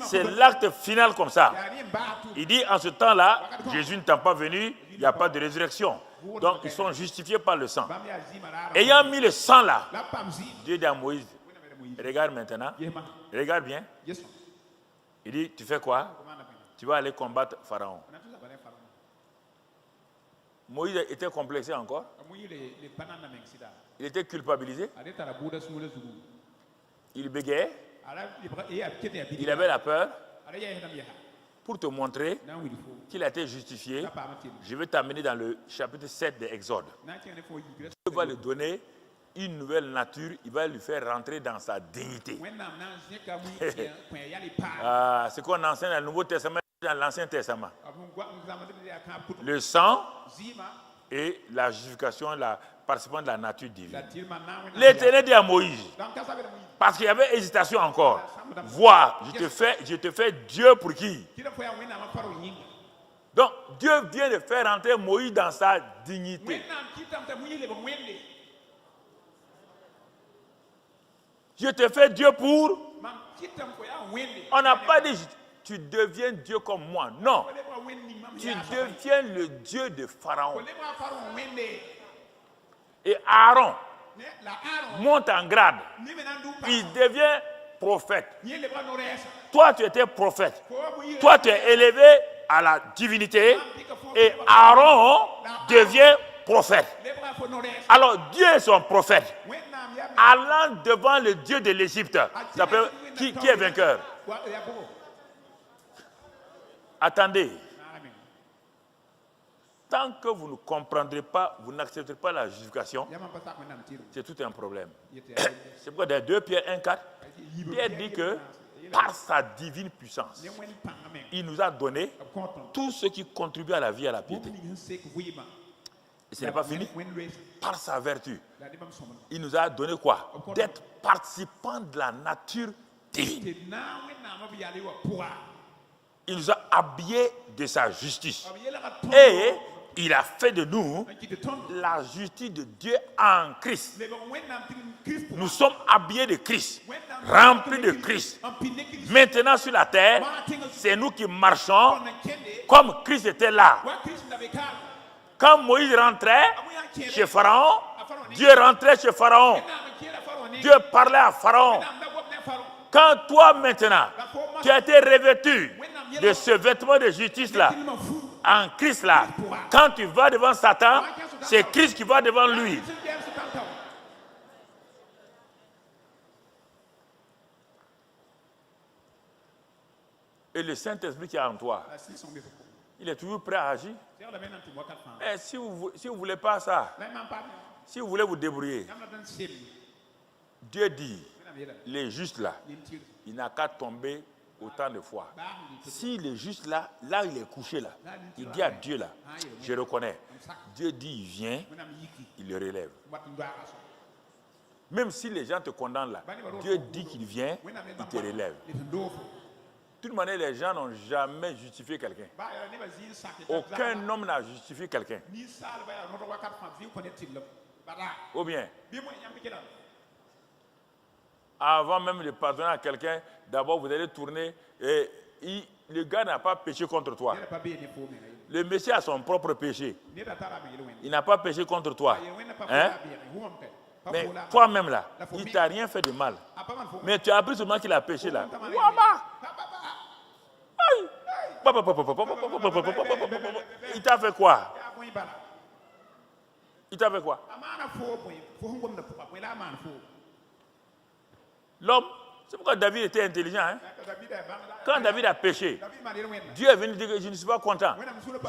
C'est l'acte final comme ça. Il dit, en ce temps-là, Jésus n'étant pas venu, il n'y a pas de résurrection. Donc, ils sont justifiés par le sang. Ayant mis le sang là, Dieu dit à Moïse, regarde maintenant, regarde bien. Il dit, tu fais quoi? Tu vas aller combattre Pharaon. Moïse était complexé encore. Il était culpabilisé. Il bégayait. Il avait la peur. pour te montrer qu'il a été justifié, je vais t'amener dans le chapitre 7 de Exode. Dieu va lui donner une nouvelle nature, il va lui faire rentrer dans sa dignité. C'est qu'on enseigne dans le Nouveau Testament et dans l'Ancien Testament. Le sang et la justification, la participant de la nature divine. L'Éternel dit à Moïse, parce qu'il y avait hésitation encore, vois, je te fais Dieu pour qui? Donc Dieu vient de faire rentrer Moïse dans sa dignité. Je te fais Dieu pour... On n'a pas dit tu deviens Dieu comme moi. Non. Tu deviens le Dieu de Pharaon. Et Aaron monte en grade. Il devient prophète. Toi, tu étais prophète. Toi, tu es élevé à la divinité. Et Aaron devient prophète. Alors, Dieu est son prophète. Allant devant le Dieu de l'Égypte. Qui est vainqueur? Attendez. Tant que vous ne comprendrez pas, vous n'accepterez pas la justification, c'est tout un problème. C'est pourquoi dans 2 Pierre 1,4, Pierre dit que par sa divine puissance, il nous a donné tout ce qui contribue à la vie et à la piété. Et ce n'est pas fini. Par sa vertu, il nous a donné quoi? D'être participants de la nature divine. Il nous a habillés de sa justice. Et il a fait de nous la justice de Dieu en Christ. Nous sommes habillés de Christ, remplis de Christ. Maintenant sur la terre, c'est nous qui marchons comme Christ était là. Quand Moïse rentrait chez Pharaon, Dieu rentrait chez Pharaon. Dieu parlait à Pharaon. Quand toi maintenant, tu as été revêtu de ce vêtement de justice là, en Christ là, quand tu vas devant Satan, c'est Christ qui va devant lui. Et le Saint-Esprit qui est en toi, il est toujours prêt à agir. Et si vous ne voulez pas ça, si vous voulez vous débrouiller, Dieu dit, les justes là, il n'a qu'à tomber autant de fois. Si les justes là, il est couché là, il dit à Dieu là, je reconnais. Dieu dit, il vient, il le relève. Même si les gens te condamnent là, Dieu dit qu'il vient, il te relève. De toute manière, les gens n'ont jamais justifié quelqu'un. Aucun homme n'a justifié quelqu'un. Ou bien, avant même de pardonner à quelqu'un, d'abord vous allez tourner et le gars n'a pas péché contre toi. Le monsieur a son propre péché. Il n'a pas péché contre toi. Hein? Mais toi-même là, il ne t'a rien fait de mal. Mais tu as appris seulement qu'il a péché là. Il t'a fait quoi? Il t'a fait quoi? L'homme, c'est pourquoi David était intelligent. Hein? Quand David a péché, Dieu est venu dire que je ne suis pas content.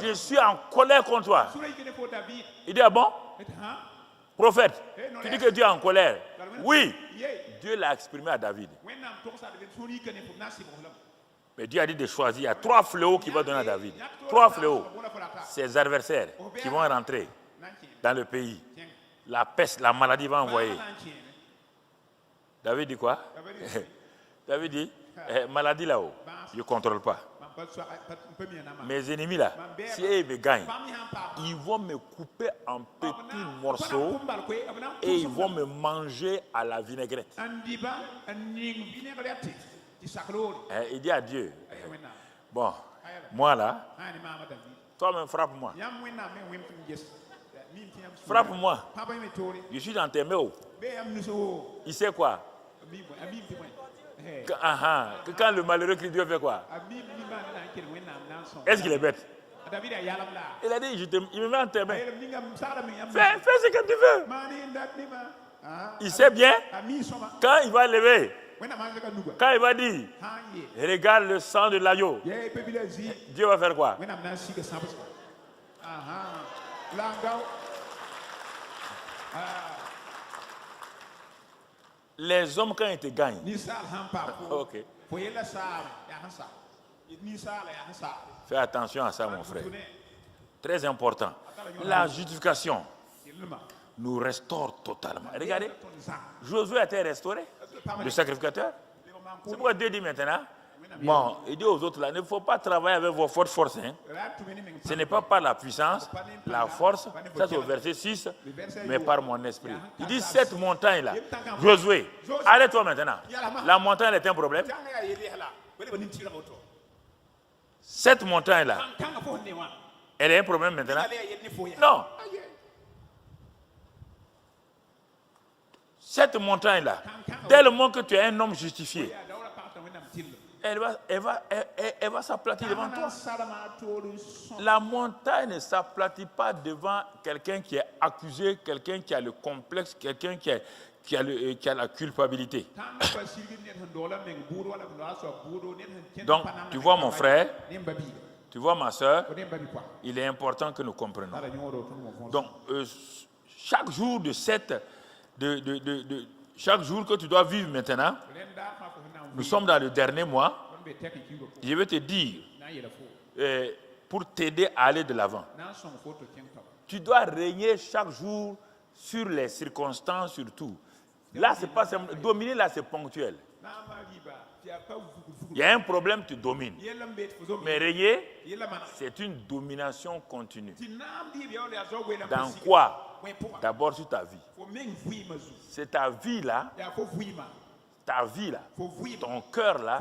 Je suis en colère contre toi. Il dit, ah bon? Prophète, tu dis que Dieu est en colère. Oui, Dieu l'a exprimé à David. Mais Dieu a dit de choisir. Il y a 3 fléaux qu'il va donner à David. 3 fléaux. Ses adversaires qui vont rentrer dans le pays. La peste, la maladie va envoyer. David dit quoi? David dit, maladie là-haut, je ne contrôle pas. Mes ennemis là, si ils me gagnent, ils vont me couper en petits morceaux et ils vont me manger à la vinaigrette. Il dit à Dieu, bon, moi là, toi-même frappe-moi. Frappe-moi. Je suis dans tes mains. Il sait quoi? Quand le malheureux crie, Dieu fait quoi? Est-ce qu'il est bête? Il a dit, il me met en tes mains. Fais ce que tu veux. Il sait bien, quand il va lever Quand il va dire, regarde le sang de l'agneau, Dieu va faire quoi? Les hommes, quand ils te gagnent, ok. Fais attention à ça, mon frère. Très important. La justification nous restaure totalement. Regardez, Josué a été restauré, le sacrificateur. C'est pourquoi Dieu dit maintenant, bon, il dit aux autres là, ne faut pas travailler avec vos fortes forces. Hein. Ce n'est pas par la puissance, la force, ça c'est au verset 6, mais par mon esprit. Il dit cette montagne là, Josué, arrête-toi maintenant. La montagne est un problème. Cette montagne là, elle est un problème maintenant? Non. Cette montagne là, dès le moment que tu es un homme justifié, elle va s'aplatir devant toi. La montagne ne s'aplatit pas devant quelqu'un qui est accusé, quelqu'un qui a le complexe, quelqu'un qui a la culpabilité. Donc, tu vois mon frère, tu vois ma soeur, il est important que nous comprenions. Donc, chaque jour chaque jour que tu dois vivre maintenant, nous sommes dans le dernier mois, je vais te dire, pour t'aider à aller de l'avant, tu dois régner chaque jour sur les circonstances, sur tout. Là, c'est pas dominer, là, c'est ponctuel. Il y a un problème, tu domines. Mais régner, c'est une domination continue. Dans quoi? D'abord sur ta vie. C'est ta vie là, ton cœur là,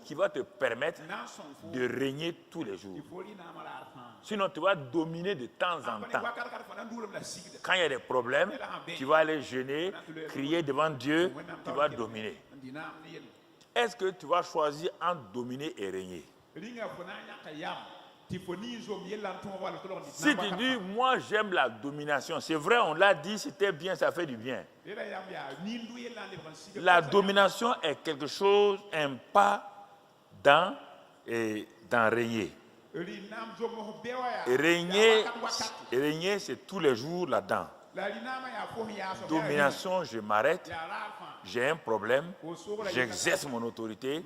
qui va te permettre de régner tous les jours. Sinon, tu vas dominer de temps en temps. Quand il y a des problèmes, tu vas aller jeûner, crier devant Dieu, tu vas dominer. Est-ce que tu vas choisir entre dominer et régner? Si tu dis, moi j'aime la domination, c'est vrai, on l'a dit, c'était bien, ça fait du bien. La domination est quelque chose, un pas dans régner. Et régner, c'est tous les jours là-dedans. Domination, je m'arrête, j'ai un problème, j'exerce mon autorité,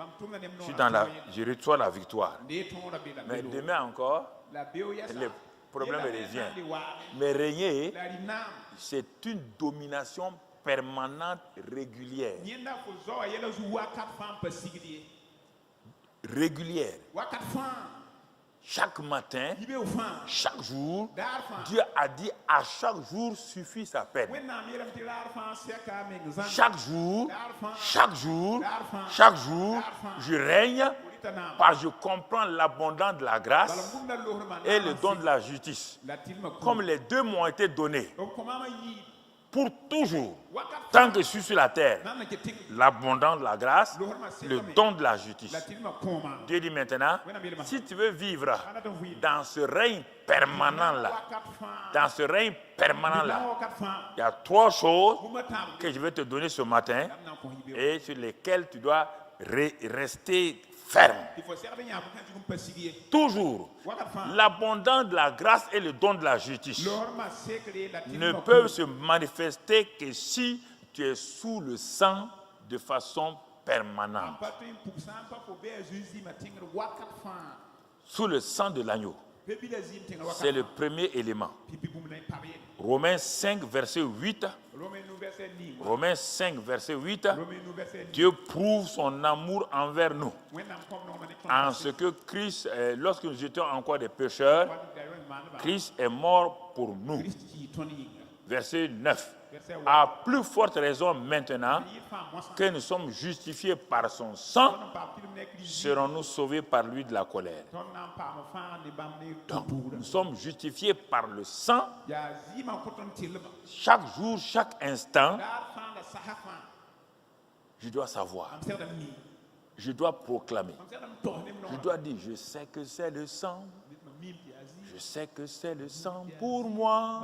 je reçois la victoire. Mais demain encore, le problème revient. Mais régner, c'est une domination permanente, régulière. Régulière. Chaque matin, chaque jour, Dieu a dit à chaque jour suffit sa peine. Chaque jour, je règne parce que je comprends l'abondance de la grâce et le don de la justice. Comme les deux m'ont été donnés pour toujours, tant que je suis sur la terre, l'abondance de la grâce, le don de la justice. Dieu dit maintenant, si tu veux vivre dans ce règne permanent-là, il y a trois choses que je vais te donner ce matin et sur lesquelles tu dois rester ferme. Toujours, l'abondance de la grâce et le don de la justice ne peuvent se manifester que si tu es sous le sang de façon permanente. Sous le sang de l'agneau. C'est le premier élément. Romains 5, verset 8. Romains 5, verset 8. Dieu prouve son amour envers nous. En ce que Christ, lorsque nous étions encore des pécheurs, Christ est mort pour nous. Verset 9. À plus forte raison maintenant que nous sommes justifiés par son sang, serons-nous sauvés par lui de la colère. Donc, nous sommes justifiés par le sang. Chaque jour, chaque instant, je dois savoir. Je dois proclamer. Je dois dire, je sais que c'est le sang. Je sais que c'est le sang pour moi.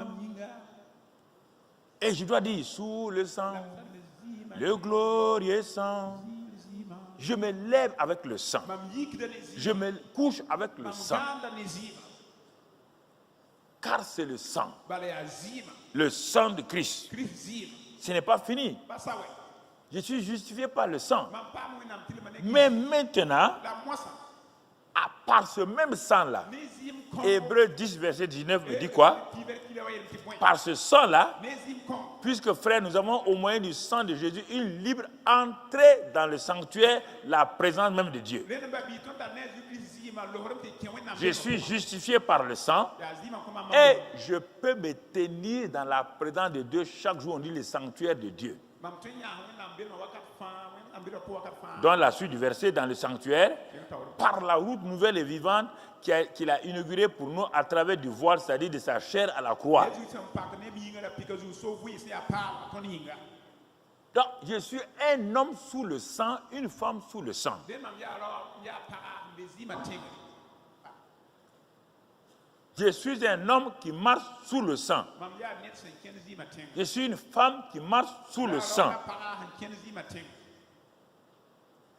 Et je dois dire, sous le sang, le glorieux sang. Je me lève avec le sang. Je me couche avec le sang. Car c'est le sang. Le sang de Christ. Ce n'est pas fini. Je suis justifié par le sang. Mais maintenant, par ce même sang-là, Hébreux 10, verset 19 me dit quoi? Par ce sang-là, puisque frère, nous avons au moyen du sang de Jésus une libre entrée dans le sanctuaire, la présence même de Dieu. Je suis justifié par le sang et je peux me tenir dans la présence de Dieu. Chaque jour, on dit le sanctuaire de Dieu. Dans la suite du verset, dans le sanctuaire, par la route nouvelle et vivante qu'il a inaugurée pour nous à travers du voile, c'est-à-dire de sa chair à la croix. Donc, je suis un homme sous le sang, une femme sous le sang. Je suis un homme qui marche sous le sang. Je suis une femme qui marche sous le sang.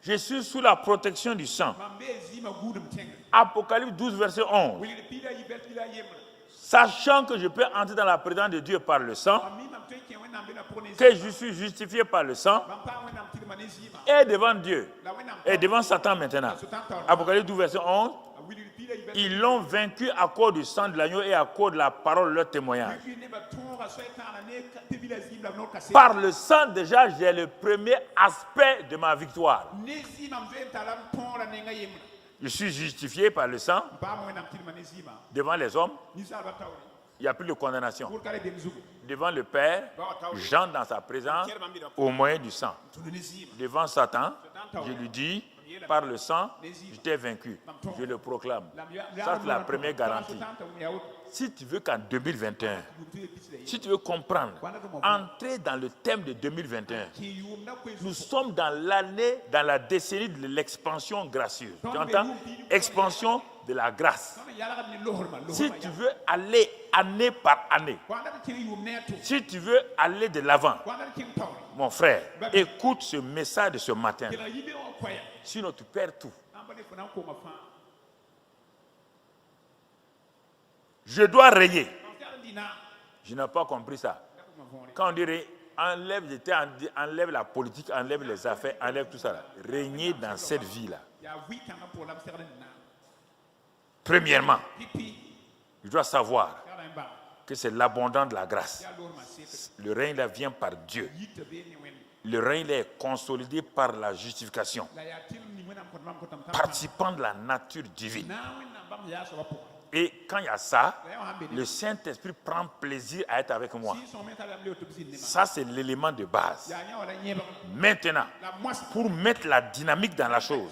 Je suis sous la protection du sang. Apocalypse 12, verset 11. Sachant que je peux entrer dans la présence de Dieu par le sang, que je suis justifié par le sang, et devant Dieu, et devant Satan maintenant. Apocalypse 12, verset 11. Ils l'ont vaincu à cause du sang de l'agneau et à cause de la parole de leur témoignage. Par le sang, déjà, j'ai le premier aspect de ma victoire. Je suis justifié par le sang devant les hommes. Il n'y a plus de condamnation. Devant le Père, j'entre dans sa présence au moyen du sang. Devant Satan, je lui dis, par le sang, je t'ai vaincu. Je le proclame. Ça, c'est la première garantie. Si tu veux qu'en 2021, si tu veux comprendre, entrer dans le thème de 2021, nous sommes dans l'année, dans la décennie de l'expansion gracieuse. Tu entends? Expansion de la grâce. Si tu veux aller année par année, si tu veux aller de l'avant, mon frère, écoute ce message de ce matin. Sinon, tu perds tout. Je dois rayer. Je n'ai pas compris ça. Quand on dirait enlève la politique, enlève les affaires, enlève tout ça là. Régner dans cette vie-là. Premièrement, je dois savoir que c'est l'abondance de la grâce. Le règne là vient par Dieu. Le règne là est consolidé par la justification, participant de la nature divine. Et quand il y a ça, le Saint-Esprit prend plaisir à être avec moi. Ça, c'est l'élément de base. Maintenant, pour mettre la dynamique dans la chose,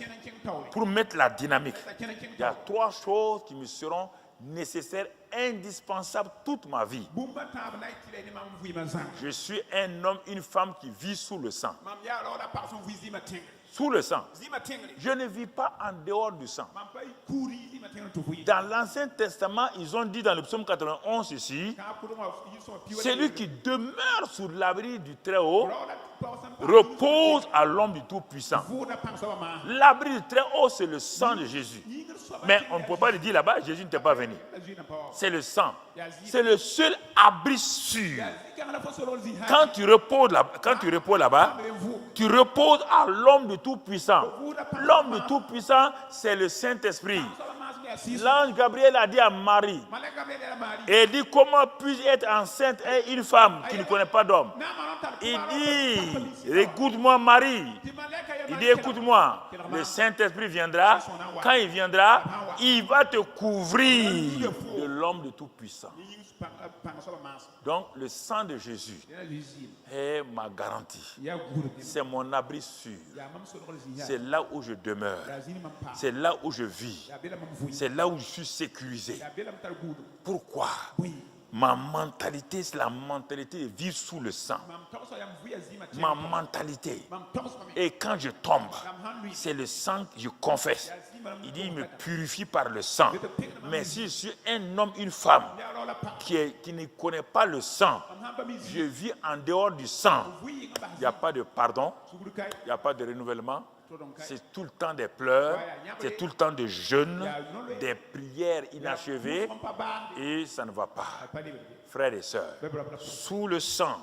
il y a trois choses qui me seront nécessaires, indispensables toute ma vie. Je suis un homme, une femme qui vit sous le sang. Sous le sang. Je ne vis pas en dehors du sang. Dans l'Ancien Testament, ils ont dit dans le psaume 91 ici, celui qui demeure sous l'abri du Très-Haut repose à l'ombre du Tout-Puissant. L'abri du Très-Haut, c'est le sang de Jésus. Mais on ne peut pas le dire là-bas, Jésus n'était pas venu. C'est le sang. C'est le seul abri sûr. Quand tu reposes là-bas, tu reposes à l'homme du Tout-Puissant. L'homme du Tout-Puissant, c'est le Saint-Esprit. L'ange Gabriel a dit à Marie, et il dit, comment puis-je être enceinte et une femme qui ne connaît pas d'homme? Il dit, écoute-moi Marie. Il dit, écoute-moi, le Saint-Esprit viendra. Quand il viendra, il va te couvrir de l'homme de Tout-Puissant. Donc, le sang de Jésus est ma garantie. C'est mon abri sûr. C'est là où je demeure. C'est là où je vis. C'est là où je suis sécurisé. Pourquoi? Ma mentalité, c'est la mentalité de vivre sous le sang. Ma mentalité. Et quand je tombe, c'est le sang que je confesse. Il dit, il me purifie par le sang. Mais si je suis un homme, une femme qui ne connaît pas le sang, je vis en dehors du sang. Il n'y a pas de pardon, il n'y a pas de renouvellement. C'est tout le temps des pleurs, c'est tout le temps des jeûnes, des prières inachevées, et ça ne va pas. Frères et sœurs, sous le sang,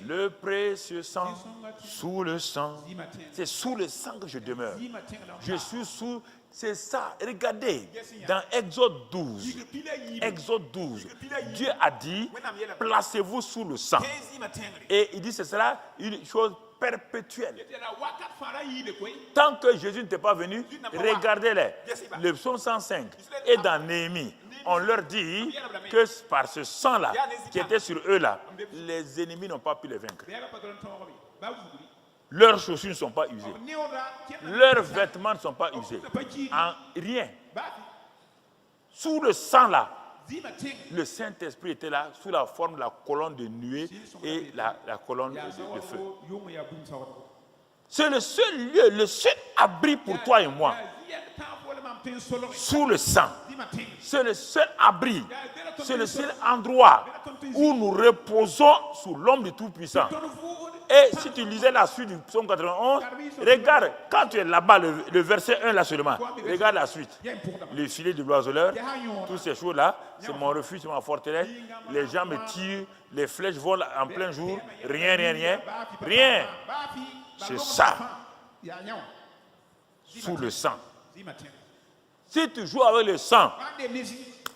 le précieux sang, sous le sang, c'est sous le sang que je demeure. Je suis sous, c'est ça. Regardez, dans Exode 12, Dieu a dit, placez-vous sous le sang. Et il dit, ce sera une chose perpétuelle. Tant que Jésus n'était pas venu, regardez-les. Le psaume 105 et dans Néhémie, on leur dit que par ce sang-là qui était sur eux-là, les ennemis n'ont pas pu les vaincre. Leurs chaussures ne sont pas usées. Leurs vêtements ne sont pas usés. En rien. Sous le sang-là, le Saint-Esprit était là sous la forme de la colonne de nuée et la colonne de feu. C'est le seul lieu, le seul abri pour toi et moi. Sous le sang. C'est le seul abri. C'est le seul endroit où nous reposons sous l'ombre du Tout-Puissant. Et si tu lisais la suite du psaume 91, regarde, quand tu es là-bas, le verset 1 là seulement, regarde la suite. Le filet de l'oiseleur, toutes ces choses-là, c'est mon refuge, c'est ma forteresse. Les gens me tirent, les flèches volent en plein jour. Rien. C'est ça. Sous le sang. Si tu joues avec le sang,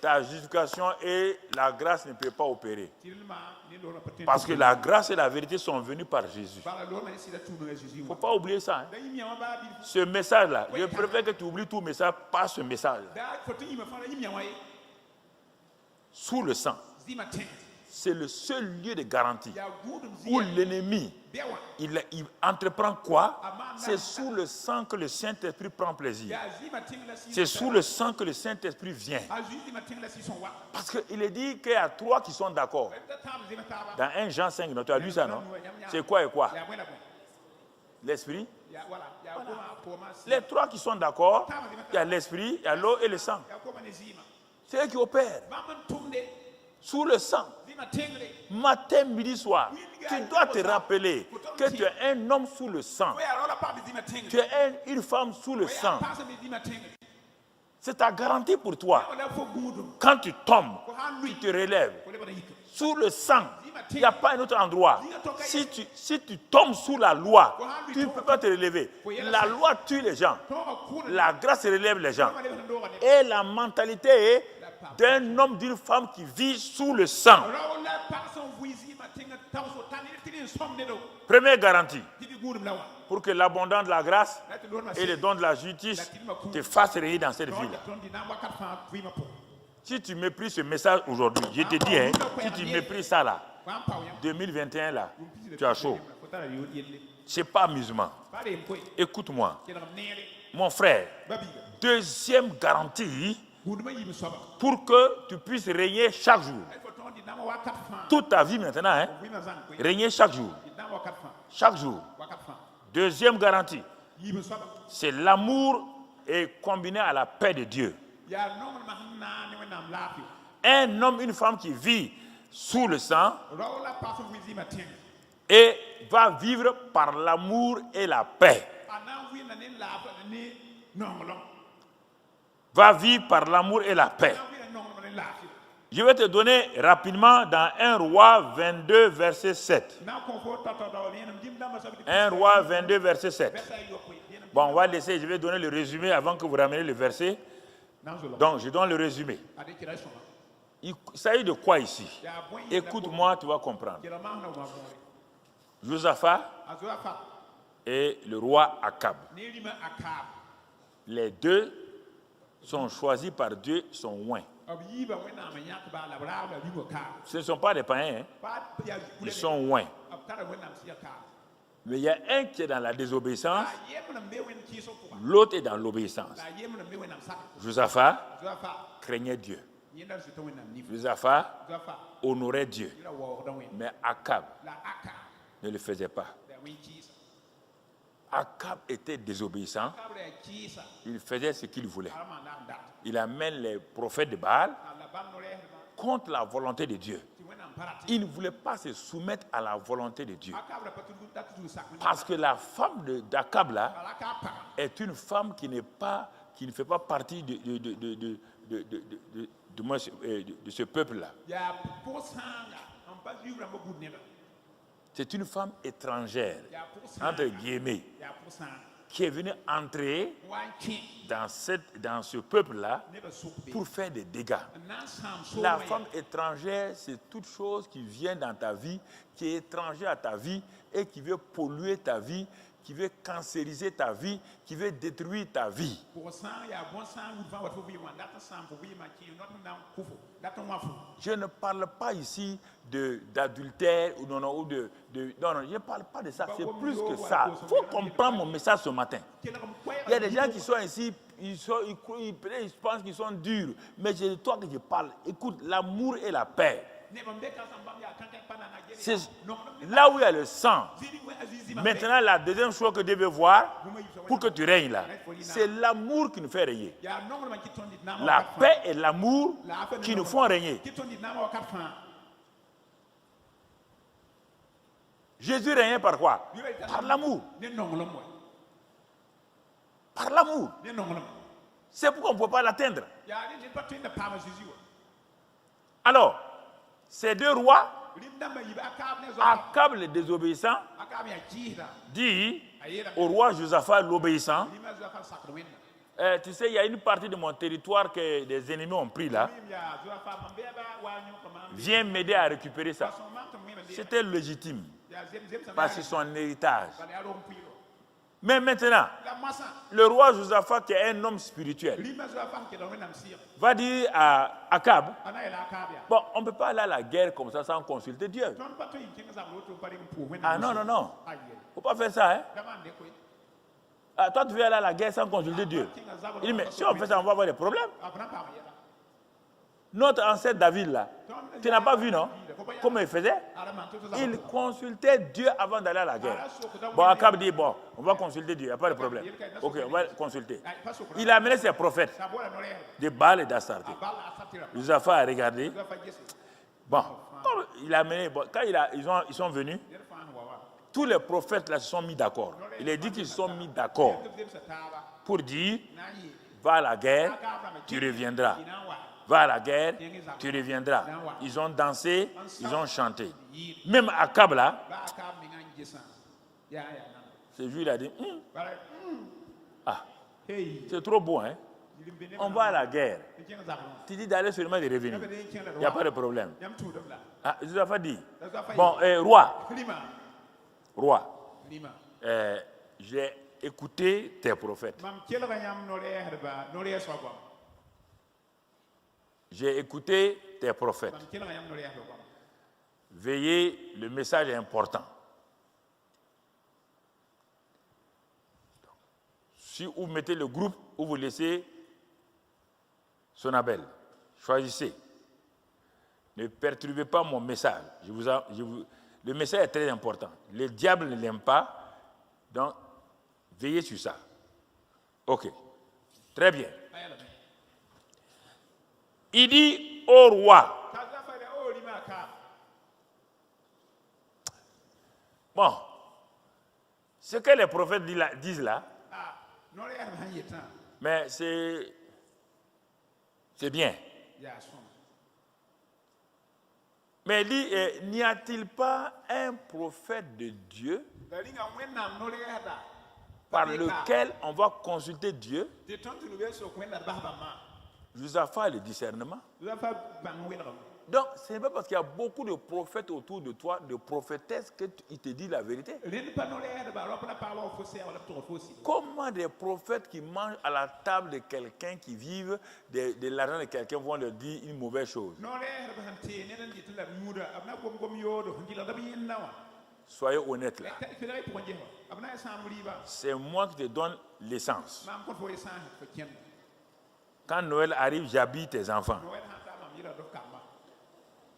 ta justification et la grâce ne peuvent pas opérer. Parce que la grâce et la vérité sont venues par Jésus. Il ne faut pas oublier ça. Ce message-là, je préfère que tu oublies tout message par ce message-là. Sous le sang. C'est le seul lieu de garantie où l'ennemi, il entreprend quoi? C'est sous le sang que le Saint-Esprit prend plaisir. C'est sous le sang que le Saint-Esprit vient. Parce qu'il est dit qu'il y a trois qui sont d'accord. Dans 1 Jean 5, tu as lu ça, non? C'est quoi et quoi? L'Esprit. Les trois qui sont d'accord, il y a l'Esprit, il y a l'eau et le sang. C'est eux qui opèrent. Sous le sang. Matin, midi, soir. Tu dois te rappeler que tu es un homme sous le sang. Tu es une femme sous le sang. C'est ta garantie pour toi. Quand tu tombes, tu te relèves. Sous le sang, il n'y a pas un autre endroit. Si tu tombes sous la loi, tu ne peux pas te relever. La loi tue les gens. La grâce relève les gens. Et la mentalité est d'un homme, d'une femme qui vit sous le sang. Première garantie. Pour que l'abondance de la grâce et le don de la justice te fassent régner dans cette ville. Si tu méprises ce message aujourd'hui, je te dis, hein, si tu méprises ça là, 2021 là, tu as chaud. C'est pas amusement. Écoute-moi. Mon frère, deuxième garantie pour que tu puisses régner chaque jour. Toute ta vie maintenant, hein, régner chaque jour. Chaque jour. Deuxième garantie, c'est l'amour est combiné à la paix de Dieu. Un homme, une femme qui vit sous le sang et va vivre par l'amour et la paix. Va vivre par l'amour et la paix. Je vais te donner rapidement dans 1 Roi 22, verset 7. 1 Roi 22, verset 7. Bon, on va laisser, je vais donner le résumé avant que vous rameniez le verset. Donc, je donne le résumé. Il s'agit de quoi ici? Écoute-moi, tu vas comprendre. Josaphat et le roi Akab. Les deux sont choisis par Dieu, sont oints. Ce ne sont pas des païens, hein? Ils sont oints. Mais il y a un qui est dans la désobéissance, l'autre est dans l'obéissance. Josaphat craignait Dieu. Josaphat honorait Dieu. Mais Akab ne le faisait pas. Akab était désobéissant. Il faisait ce qu'il voulait. Il amène les prophètes de Baal contre la volonté de Dieu. il ne voulait pas se soumettre à la volonté de Dieu. Parce que la femme d'Akab là est une femme qui ne fait pas partie de ce peuple-là. C'est une femme étrangère, entre guillemets, qui est venue entrer dans ce peuple-là pour faire des dégâts. La femme étrangère, c'est toute chose qui vient dans ta vie, qui est étrangère à ta vie et qui veut polluer ta vie, qui veut cancériser ta vie, qui veut détruire ta vie. Je ne parle pas ici d'adultère ou non, je ne parle pas de ça, c'est plus que ça. Il faut comprendre mon message ce matin. Il y a des gens qui sont ici, ils pensent qu'ils sont durs, mais c'est de toi que je parle. Écoute, l'amour et la paix. C'est là où il y a le sang. Maintenant, la deuxième chose que tu devais voir pour que tu règnes là, c'est l'amour qui nous fait régner. La paix et l'amour qui nous font régner. Jésus régnait par quoi? Par l'amour. Par l'amour. C'est pourquoi on ne peut pas l'atteindre. Alors, ces deux rois, Akab le désobéissant, dit au roi Josaphat l'obéissant, tu sais, il y a une partie de mon territoire que des ennemis ont pris là. Viens m'aider à récupérer ça. C'était légitime, parce que c'est son héritage. Mais maintenant, le roi Josaphat, qui est un homme spirituel, va dire à Akab, bon, on ne peut pas aller à la guerre comme ça sans consulter Dieu. Ah non, non, non. Il ne faut pas faire ça. Hein? Ah, toi, tu veux aller à la guerre sans consulter Dieu. Il dit, mais si on fait ça, on va avoir des problèmes. Notre ancêtre David, là, tu n'as pas vu, non? Comment il faisait? Il consultait Dieu avant d'aller à la guerre. Bon, Akab dit, bon, on va consulter Dieu, il n'y a pas de problème. Ok, on va consulter. Il a amené ses prophètes de Baal et d'Astarté. Josaphat a regardé. Bon, il a amené, bon, quand ils sont venus, tous les prophètes là se sont mis d'accord. Il a dit qu'ils se sont mis d'accord pour dire, va à la guerre, tu reviendras. Va à la guerre, tu reviendras. Ils ont dansé, ils ont chanté. Même Akab là, ce jour il a dit, ah, c'est trop beau, hein? On va à la guerre. Tu dis d'aller seulement de revenir. Il n'y a pas de problème. Ah, Josaphat dit, bon, roi, j'ai écouté tes prophètes. J'ai écouté tes prophètes. Veillez, le message est important. Si vous mettez le groupe ou vous laissez Sonabel, choisissez. Ne perturbez pas mon message. Le message est très important. Le diable ne l'aime pas, donc veillez sur ça. Ok, très bien. Il dit au roi. Bon, ce que les prophètes disent là, mais c'est bien. Mais n'y a-t-il pas un prophète de Dieu par lequel on va consulter Dieu? Josaphat a le discernement. Donc, ce n'est pas parce qu'il y a beaucoup de prophètes autour de toi, de prophétesses, qu'ils te disent la vérité. Comment des prophètes qui mangent à la table de quelqu'un, qui vivent de l'argent de quelqu'un, vont leur dire une mauvaise chose? Soyez honnêtes là. C'est moi qui te donne l'essence. Quand Noël arrive, j'habille tes enfants.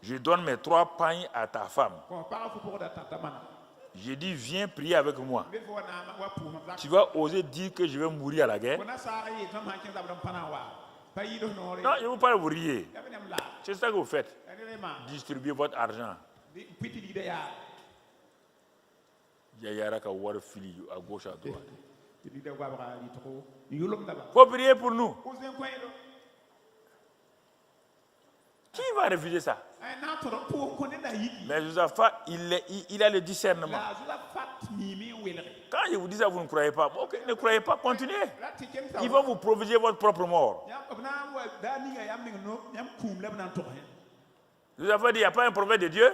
Je donne mes 3 pagnes à ta femme. Je dis, viens prier avec moi. Tu vas oser dire que je vais mourir à la guerre? Non, je ne veux pas vous rier. C'est ça que vous faites. Distribuez votre argent. Yayaraka war fili à gauche à droite. Faut prier pour nous. Qui va refuser ça? Mais Josaphat, il a le discernement. Quand je vous dis ça, vous ne croyez pas. Ok, ne croyez pas, continuez. Ils vont vous proviser votre propre mort. Josaphat dit, il n'y a pas un prophète de Dieu.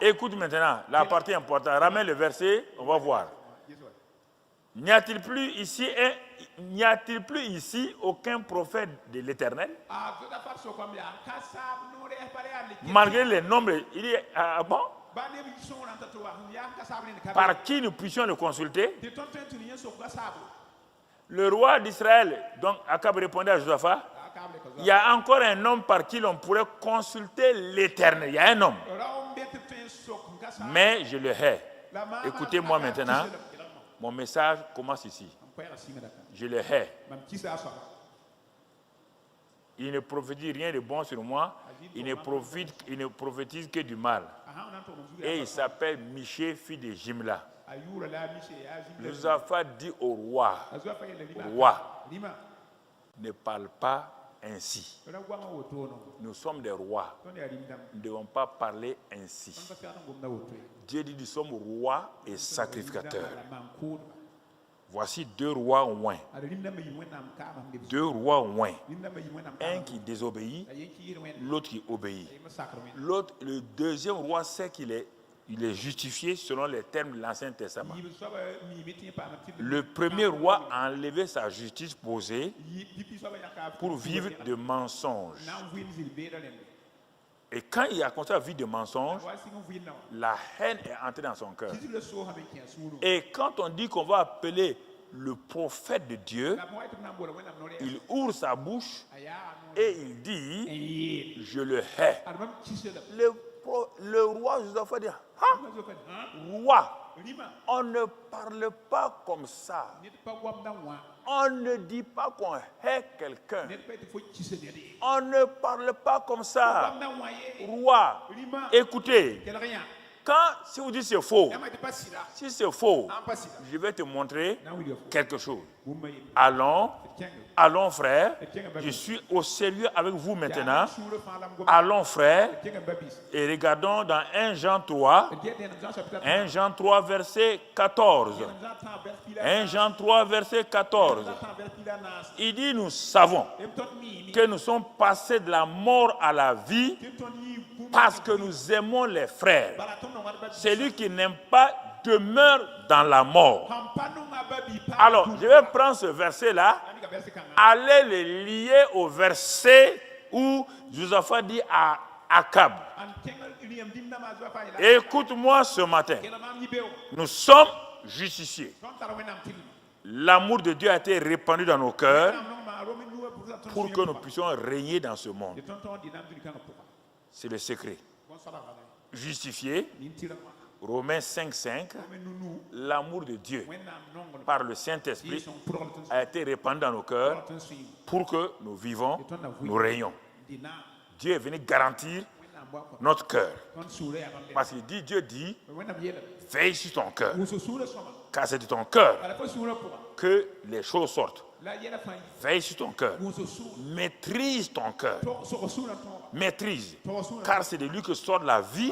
Écoute maintenant, la partie importante. Ramène le verset, on va voir. N'y a-t-il plus ici aucun prophète de l'Éternel? Malgré les nombres, il est bon. Par qui nous puissions le consulter? Le roi d'Israël, donc Akab répondait à Josaphat, il y a encore un homme par qui l'on pourrait consulter l'Éternel. Il y a un homme. Mais je le hais. Écoutez-moi maintenant. Mon message commence ici. Je le hais. Il ne prophétise rien de bon sur moi. Il ne prophétise que du mal. Et il s'appelle Miché, fils de Jimla. Josaphat dit au roi, ne parle pas ainsi. Nous sommes des rois. Nous ne devons pas parler ainsi. Dieu dit, nous sommes rois et sacrificateurs. Voici deux rois oints. Deux rois oints. Un qui désobéit, l'autre qui obéit. L'autre, le deuxième roi sait qu'il est justifié selon les termes de l'Ancien Testament. Le premier roi a enlevé sa justice posée pour vivre de mensonges. Et quand il a commencé à vivre de mensonges, la haine est entrée dans son cœur. Et quand on dit qu'on va appeler le prophète de Dieu, il ouvre sa bouche et il dit, je le hais. Le roi Josaphat dit, roi, on ne parle pas comme ça. On ne dit pas qu'on hait quelqu'un. On ne parle pas comme ça. Roi, écoutez, si vous dites c'est faux, si c'est faux, je vais te montrer quelque chose. Allons frère, je suis au sérieux avec vous maintenant. Allons frère, et regardons dans 1 Jean 3, 1 Jean 3 verset 14. 1 Jean 3 verset 14. Il dit, nous savons que nous sommes passés de la mort à la vie parce que nous aimons les frères. Celui qui n'aime pas demeure dans la mort. Alors, je vais prendre ce verset-là, aller le lier au verset où Josaphat dit à Akab, écoute-moi ce matin, nous sommes justiciers. L'amour de Dieu a été répandu dans nos cœurs pour que nous puissions régner dans ce monde. C'est le secret. Justifié, Romains 5,5, l'amour de Dieu par le Saint-Esprit a été répandu dans nos cœurs pour que nous vivons, nous régnons. Dieu est venu garantir notre cœur. Parce que Dieu dit, veille sur ton cœur. Car c'est de ton cœur que les choses sortent. Veille sur ton cœur. Maîtrise ton cœur. Maîtrise. Car c'est de lui que sort la vie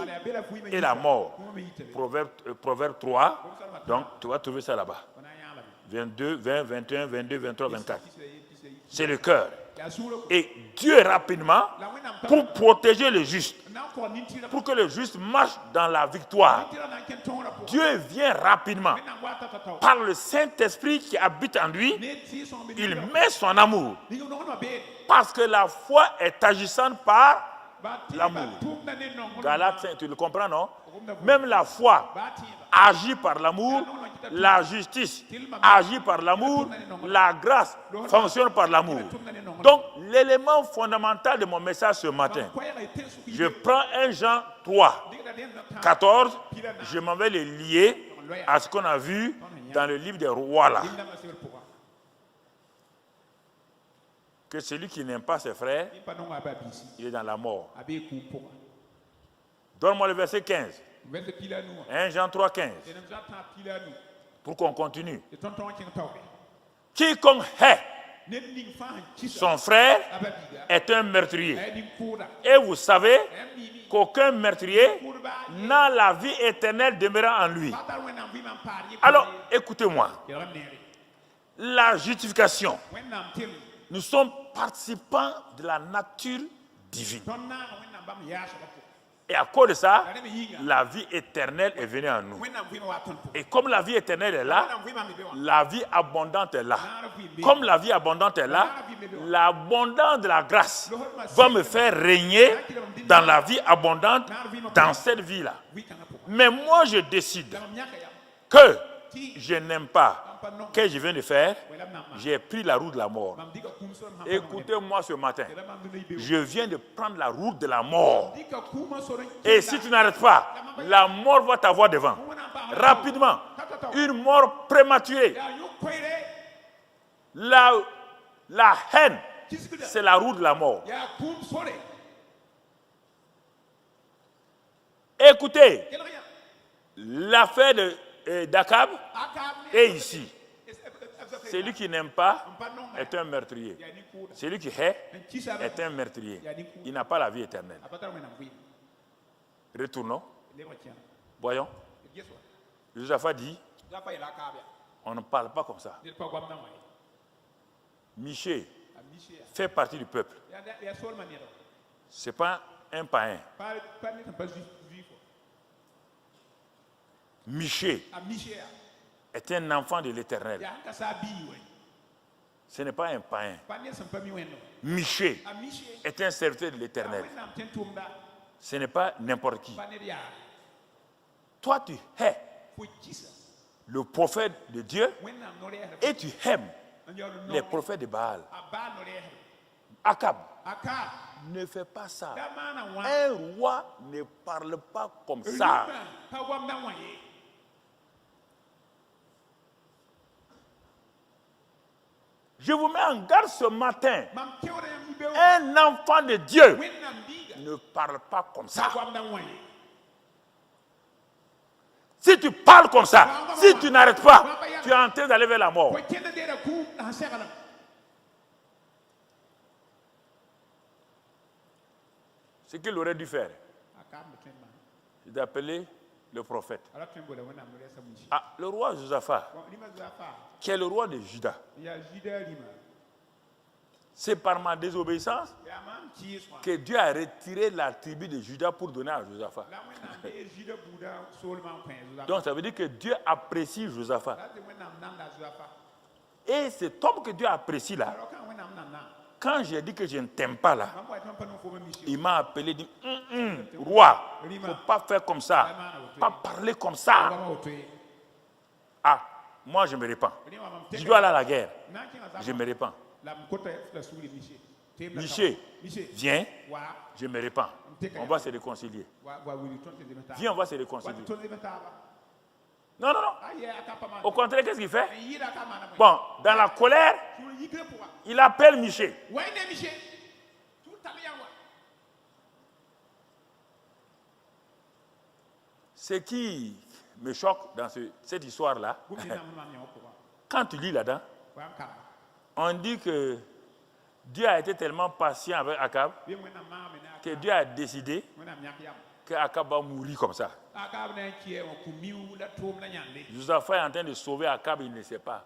et la mort. Proverbe 3. Donc, tu vas trouver ça là-bas. 22, 20, 21, 22, 23, 24. C'est le cœur. Et Dieu rapidement, pour protéger le juste, pour que le juste marche dans la victoire, Dieu vient rapidement. Par le Saint-Esprit qui habite en lui, il met son amour. Parce que la foi est agissante par l'amour. Galates, tu le comprends, non? Même la foi agit par l'amour, la justice agit par l'amour, la grâce fonctionne par l'amour. Donc, l'élément fondamental de mon message ce matin, je prends 1 Jean 3, 14, je m'en vais le lier à ce qu'on a vu dans le livre des rois là. que celui qui n'aime pas ses frères, il est dans la mort. Donne-moi le verset 15. 1 Jean 3, 15. Pour qu'on continue. Quiconque hait son frère est un meurtrier. Et vous savez qu'aucun meurtrier n'a la vie éternelle demeurant en lui. Alors, écoutez-moi. La justification. Nous sommes participants de la nature divine. Et à cause de ça, la vie éternelle est venue en nous. Et comme la vie éternelle est là, la vie abondante est là. Comme la vie abondante est là, l'abondance de la grâce va me faire régner dans la vie abondante dans cette vie-là. Mais moi, je décide que je n'aime pas ce que je viens de faire. J'ai pris la route de la mort. Écoutez-moi ce matin. Je viens de prendre la route de la mort. Et si tu n'arrêtes pas, la mort va t'avoir devant. Rapidement. Une mort prématurée. La haine, c'est la route de la mort. Écoutez, l'affaire d'Akab est ici. Celui qui n'aime pas est un meurtrier. Celui qui hait est un meurtrier. Il n'a pas la vie éternelle. Retournons. Voyons. Josaphat dit, on ne parle pas comme ça. Michée fait partie du peuple. Ce n'est pas un païen. Michée est un enfant de l'Éternel. Ce n'est pas un païen. Michée est un serviteur de l'Éternel. Ce n'est pas n'importe qui. Toi, tu hais le prophète de Dieu et tu aimes les prophètes de Baal. Akab, ne fais pas ça. Un roi ne parle pas comme ça. Je vous mets en garde ce matin. Un enfant de Dieu ne parle pas comme ça. Si tu parles comme ça, si tu n'arrêtes pas, tu es en train d'aller vers la mort. Ce qu'il aurait dû faire, c'est d'appeler le prophète. Ah, le roi Josaphat, qui est le roi de Juda, c'est par ma désobéissance que Dieu a retiré la tribu de Juda pour donner à Josaphat. Donc ça veut dire que Dieu apprécie Josaphat. Et cet homme que Dieu apprécie là, quand j'ai dit que je ne t'aime pas là, il m'a appelé et dit, roi, il ne faut pas faire comme ça, pas parler comme ça. Ah, moi je me répands. Je dois aller à la guerre. Je me répands. Michée, viens, je me répands. On va se réconcilier. Viens, on va se réconcilier. Non, non, non. Au contraire, qu'est-ce qu'il fait? Bon, dans la colère, il appelle Michée. Ce qui me choque dans cette histoire-là, quand tu lis là-dedans, on dit que Dieu a été tellement patient avec Akab que Dieu a décidé qu'Akab va mourir comme ça. Josaphat est en train de sauver Akab, il ne sait pas.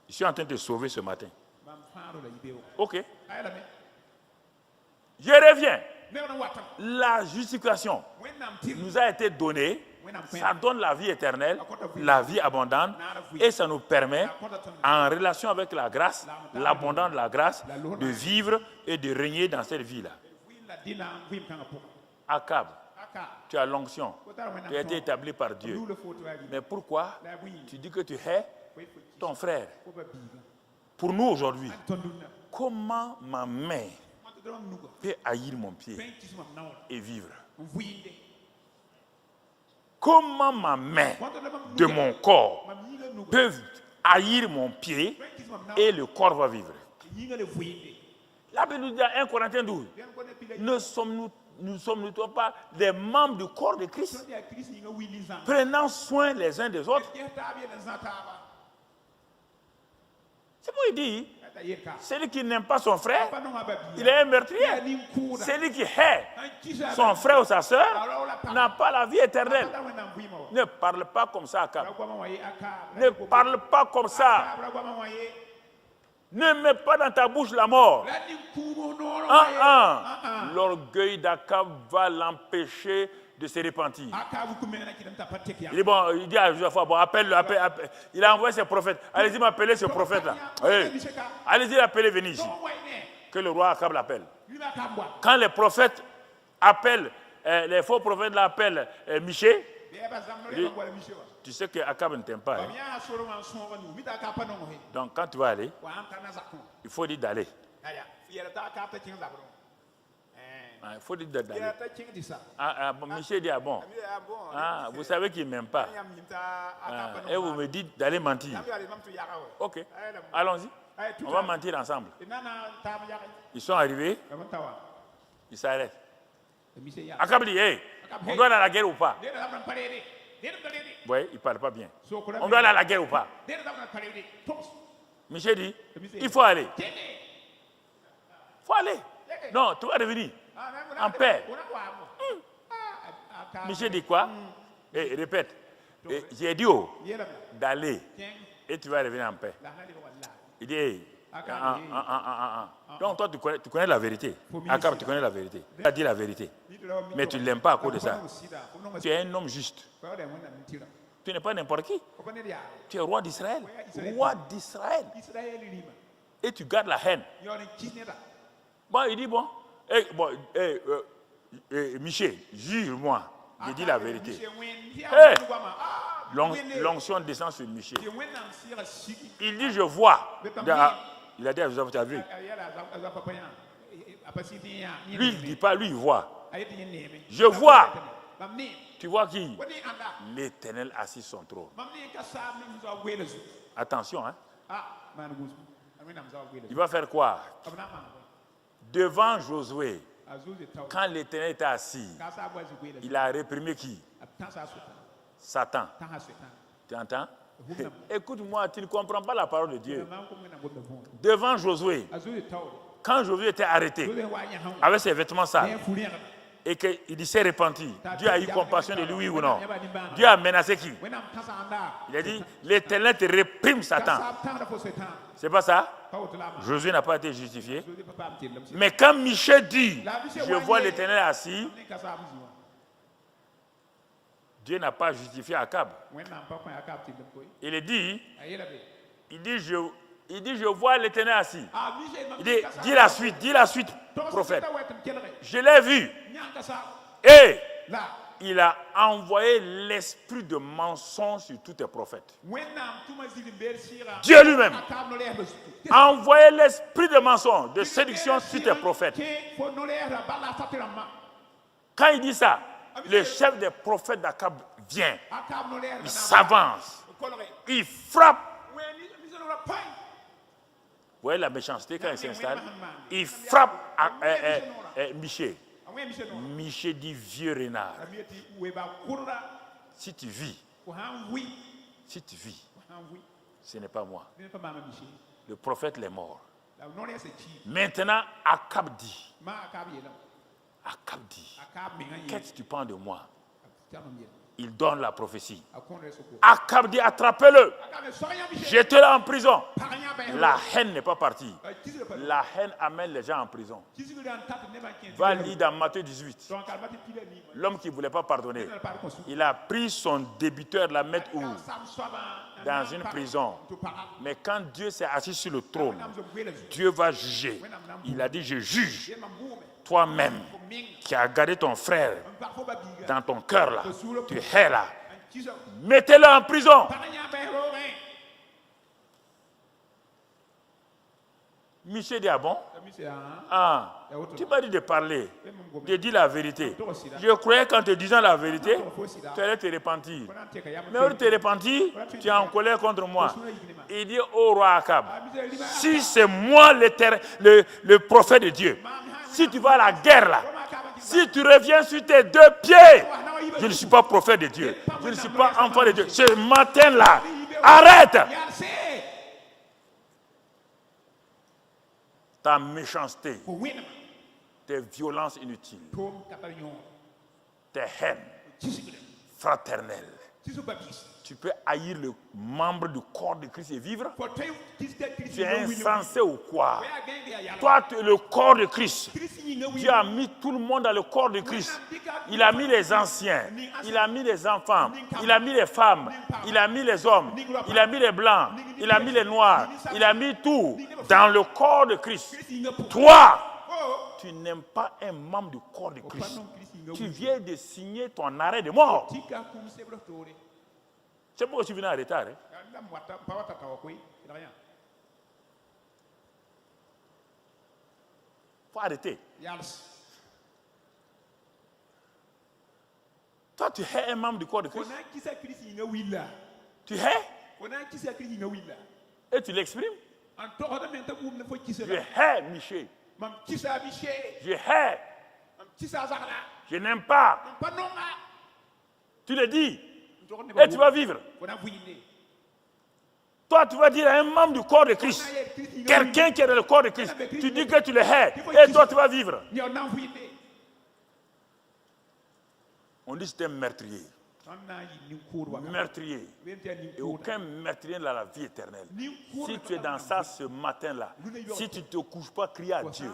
Je suis en train de te sauver ce matin. Ok. Je reviens. La justification nous a été donnée. Ça donne la vie éternelle, la vie abondante, et ça nous permet, en relation avec la grâce, l'abondance de la grâce, de vivre et de régner dans cette vie-là. Akab, tu as l'onction, tu as été établi par Dieu. Mais pourquoi tu dis que tu hais ton frère? Pour nous aujourd'hui, comment ma main peut haïr mon pied et vivre? Comment ma main de mon corps peut haïr mon pied et le corps va vivre. La Bible nous dit dans 1 Corinthiens 12, ne sommes-nous pas des membres du corps de Christ, prenant soin les uns des autres? C'est pourquoi il dit, celui qui n'aime pas son frère, il est un meurtrier. Celui qui hait son frère ou sa soeur n'a pas la vie éternelle. Ne parle pas comme ça, Akab. Ne parle pas comme ça. Ne mets pas dans ta bouche la mort. L'orgueil d'Akab va l'empêcher de se repentir. Il dit à Josaphat, bon, appelle. Il a envoyé ses prophètes. Allez-y m'appeler ce prophète-là. Hey. Allez-y l'appeler, venez ici. Que le roi Akab l'appelle. Quand les prophètes appellent, les faux prophètes l'appellent Miché, tu sais que Akab ne t'aime pas. Hein? Donc quand tu vas aller, il faut dire d'aller. Il faut dire d'aller. Michel dit, bon, vous savez qu'il ne m'aime pas. Et vous me dites d'aller mentir. Ok, allons-y. On va mentir ensemble. Ils sont arrivés. Ils s'arrêtent. Akab dit, hey, on doit aller à la guerre ou pas? Oui, il ne parle pas bien. On doit aller à la guerre ou pas? Michel dit, il faut aller. Il faut aller. Non, tu vas revenir en paix. Michel dit quoi? Répète. J'ai dit d'aller et tu vas revenir en paix. Il dit, hey, donc toi tu connais la vérité. Akab, tu connais la vérité. Tu as dit la vérité. Mais tu ne l'aimes pas à cause de ça. Tu es un homme juste. Tu n'es pas n'importe qui. Tu es roi d'Israël. Roi d'Israël. Et tu gardes la haine. Bon, il dit, bon, Michel, jure-moi, j'ai dit la vérité. Hey, l'onction descend sur Michel. Il dit, je vois. Il a dit à Joseph, tu as vu? Lui, il ne dit pas, lui, il voit. Je vois. Tu vois qui? L'Éternel assis sur son trône. Attention, hein? Il va faire quoi? Devant Josué, quand l'Éternel était assis, il a réprimé qui? Satan. Tu entends? Écoute-moi, tu ne comprends pas la parole de Dieu. Devant Josué, quand Josué était arrêté avec ses vêtements sales et qu'il s'est repenti, Dieu a eu compassion de lui ou non? Dieu a menacé qui? Il a dit, l'Éternel te réprime Satan. C'est pas ça? Josué n'a pas été justifié. Mais quand Michel dit, je vois l'Éternel assis, Dieu n'a pas justifié Akab. Il dit, je vois l'Éternel assis. Il dit, dis la suite, prophète. Je l'ai vu. Et il a envoyé l'esprit de mensonge sur tous tes prophètes. Dieu lui-même a envoyé l'esprit de mensonge, de séduction sur tes prophètes. Quand il dit ça, le chef des prophètes d'Akab vient, il s'avance, il frappe. Vous voyez la méchanceté quand il s'installe? Il frappe Michel. Michel dit, vieux renard, si tu vis, ce n'est pas moi. Le prophète est mort. Maintenant, Akab dit, qu'est-ce que tu penses de moi? Il donne la prophétie. Akab dit, attrapez-le, jetez-le en prison. La haine n'est pas partie. La haine amène les gens en prison. Va lire dans Matthieu 18. L'homme qui ne voulait pas pardonner, il a pris son débiteur, la mettre où? Dans une prison. Mais quand Dieu s'est assis sur le trône, Dieu va juger. Il a dit, je juge. Toi-même qui as gardé ton frère dans ton cœur là, tu hais là, mettez-le en prison. Michel dit, ah bon? Ah, tu m'as dit de parler, de dire la vérité. Je croyais qu'en te disant la vérité, tu allais te repentir. Mais au te repentir, tu es en colère contre moi. Il dit au roi Akab, si c'est moi le prophète de Dieu, si tu vas à la guerre là, si tu reviens sur tes deux pieds, je ne suis pas prophète de Dieu. Je ne suis pas enfant de Dieu. Ce matin-là, arrête ta méchanceté, tes violences inutiles, tes haines fraternelles. Tu peux haïr le membre du corps de Christ et vivre? Tu es insensé ou quoi? Toi, tu es le corps de Christ. Dieu a mis tout le monde dans le corps de Christ. Il a mis les anciens, il a mis les enfants, il a mis les femmes, il a mis les hommes, il a mis les blancs, il a mis les noirs, il a mis tout dans le corps de Christ. Toi, tu n'aimes pas un membre du corps de Christ. Tu viens de signer ton arrêt de mort. C'est pourquoi tu viens en retard. Faut arrêter. Toi, tu hais un membre du corps de Christ. Tu hais et tu l'exprimes. Je hais Michel. Je hais. Je n'aime pas. Tu le dis. Et tu vas vivre. Toi, tu vas dire à un membre du corps de Christ, quelqu'un qui est dans le corps de Christ, tu dis que tu le hais, et toi, tu vas vivre. On dit que c'est un meurtrier. Meurtrier. Et aucun meurtrier n'a la vie éternelle. Si tu es dans ça ce matin-là, si tu ne te couches pas, crie à Dieu.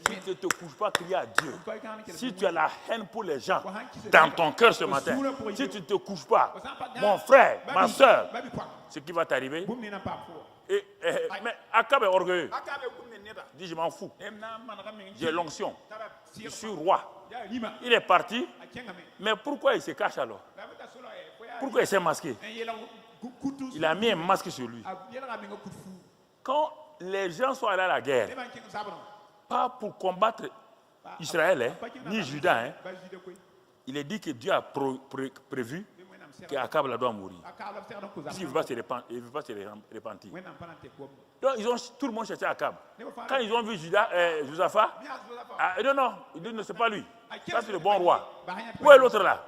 Si tu ne te couches pas, crie à Dieu. Si tu as la haine pour les gens dans ton cœur ce matin, si tu ne te couches pas, mon frère, ma soeur, ce qui va t'arriver. Mais Akab est orgueilleux. Il dit, je m'en fous. J'ai l'onction. Je suis roi. Il est parti. Mais pourquoi il se cache alors? Pourquoi il s'est masqué? Il a mis un masque sur lui. Quand les gens sont allés à la guerre, pas pour combattre Israël, ni Juda, il est dit que Dieu a prévu qu'Akab doit mourir. S'il ne veut pas se repentir. Donc tout le monde cherchait Akab. Quand ils ont vu Josaphat, non, ils disent non, c'est pas lui. Ça c'est le bon roi. Où est l'autre là?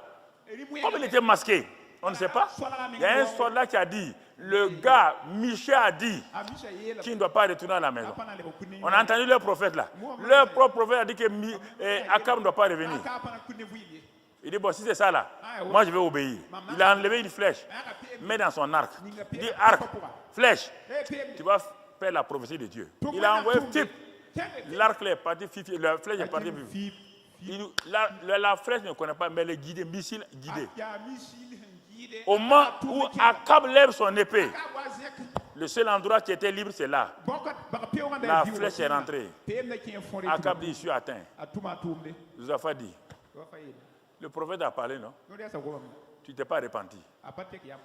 Comme il était masqué, on ne sait pas. Il y a un soldat qui a dit, le gars, Michel a dit qu'il ne doit pas retourner à la maison. On a entendu le prophète là. Le propre prophète a dit que Akab ne doit pas revenir. Il dit, bon, si c'est ça là, moi je vais obéir. Il a enlevé une flèche, met dans son arc. Il dit, arc, flèche, tu vas faire la prophétie de Dieu. Il a envoyé type. L'arc est parti, la flèche est partie. La flèche ne connaît pas, mais les guidés, missiles guidés. Au moment où Akab lève son épée, le seul endroit qui était libre, c'est là. La flèche est rentrée. Akab dit, je suis atteint. Josaphat dit, le prophète a parlé, non? Tu ne t'es pas repenti.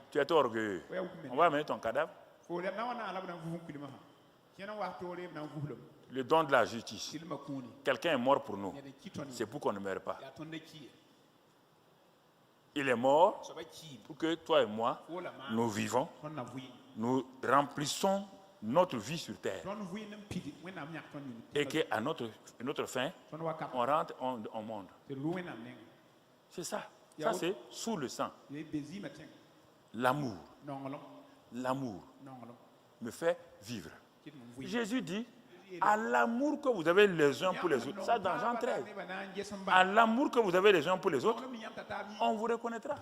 Tu étais orgueilleux. On va amener ton cadavre. Le don de la justice. Quelqu'un est mort pour nous. C'est pour qu'on ne meure pas. Il est mort pour que toi et moi, nous vivons, nous remplissons notre vie sur terre. Et qu'à notre fin, on rentre au monde. C'est ça. Ça, c'est sous le sang. L'amour. L'amour me fait vivre. Jésus dit, à l'amour que vous avez les uns pour les autres, ça dans Jean 13, à l'amour que vous avez les uns pour les autres, on vous reconnaîtra.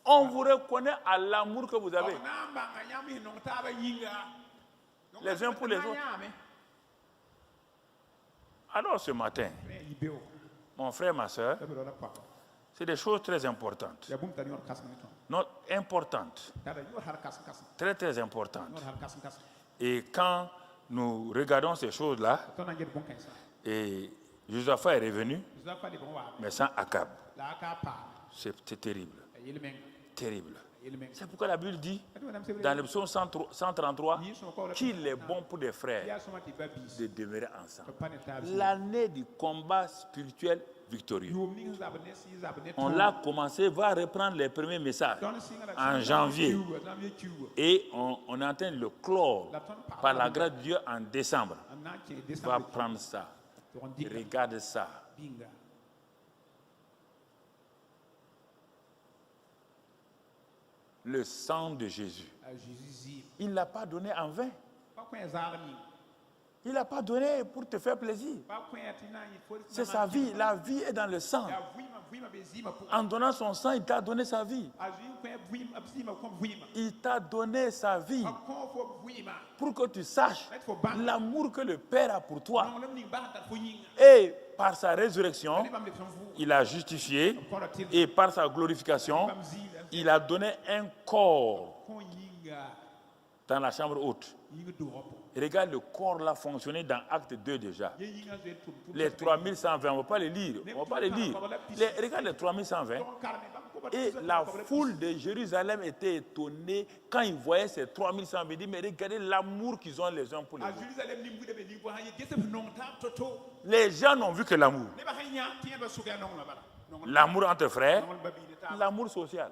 On vous reconnaît à l'amour que vous avez les uns pour les autres. Alors ce matin, mon frère, ma soeur, c'est des choses très importantes. Non, importantes. Très, très importantes. Et quand nous regardons ces choses-là, et Josaphat est revenu, mais sans Akab. C'est terrible. Terrible. C'est pourquoi la Bible dit, dans le psaume 133, qu'il est bon pour des frères de demeurer ensemble. L'année du combat spirituel victorieux. On l'a commencé, va reprendre les premiers messages en janvier. Et on est en train de le clore par la grâce de Dieu en décembre. Va prendre ça. Regarde ça. Le sang de Jésus. Il ne l'a pas donné en vain. Il n'a pas donné pour te faire plaisir. C'est sa vie. La vie est dans le sang. En donnant son sang, il t'a donné sa vie. Il t'a donné sa vie pour que tu saches l'amour que le Père a pour toi. Et par sa résurrection, il a justifié. Et par sa glorification, il a donné un corps dans la chambre haute. Regarde le corps là fonctionner dans Acte 2 déjà. Les 3120, on ne va pas les lire. Regarde les 3120. Et la foule de Jérusalem était étonnée quand ils voyaient ces 3120. Ils disent, mais regardez l'amour qu'ils ont les uns pour les autres. Les gens n'ont vu que l'amour. L'amour entre frères, l'amour social.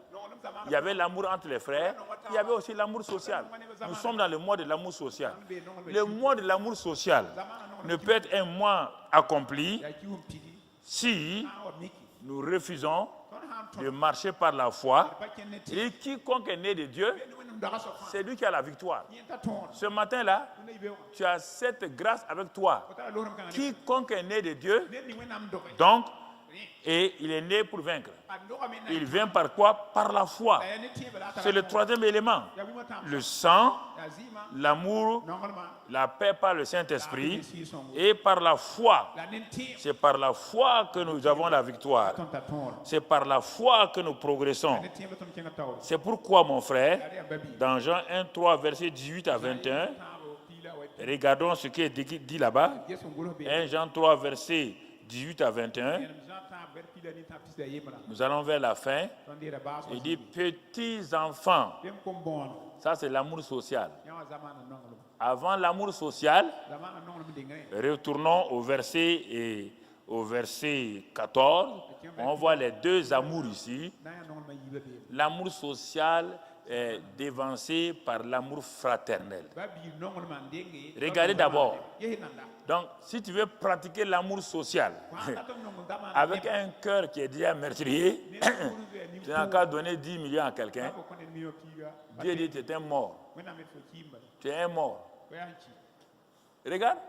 Il y avait l'amour entre les frères, il y avait aussi l'amour social. Nous sommes dans le mois de l'amour social. Le mois de l'amour social ne peut être un mois accompli si nous refusons de marcher par la foi. Et quiconque est né de Dieu, c'est lui qui a la victoire. Ce matin-là, tu as cette grâce avec toi. Quiconque est né de Dieu, donc, et il est né pour vaincre. Il vient par quoi? Par la foi. C'est le troisième élément. Le sang, l'amour, la paix par le Saint-Esprit et par la foi. C'est par la foi que nous avons la victoire. C'est par la foi que nous progressons. C'est pourquoi, mon frère, dans Jean 1, 3, versets 18 à 21, regardons ce qui est dit là-bas. 1 Jean 3, versets 18 à 21. Nous allons vers la fin. Il dit, petits enfants. Ça, c'est l'amour social. Avant l'amour social, retournons au verset 14. On voit les deux amours ici. L'amour social est dévancé par l'amour fraternel. Regardez d'abord. Donc, si tu veux pratiquer l'amour social avec un cœur qui est déjà meurtrier, tu n'as qu'à donner 10 millions à quelqu'un. Dieu dit, tu es un mort. Tu es un mort. Regarde.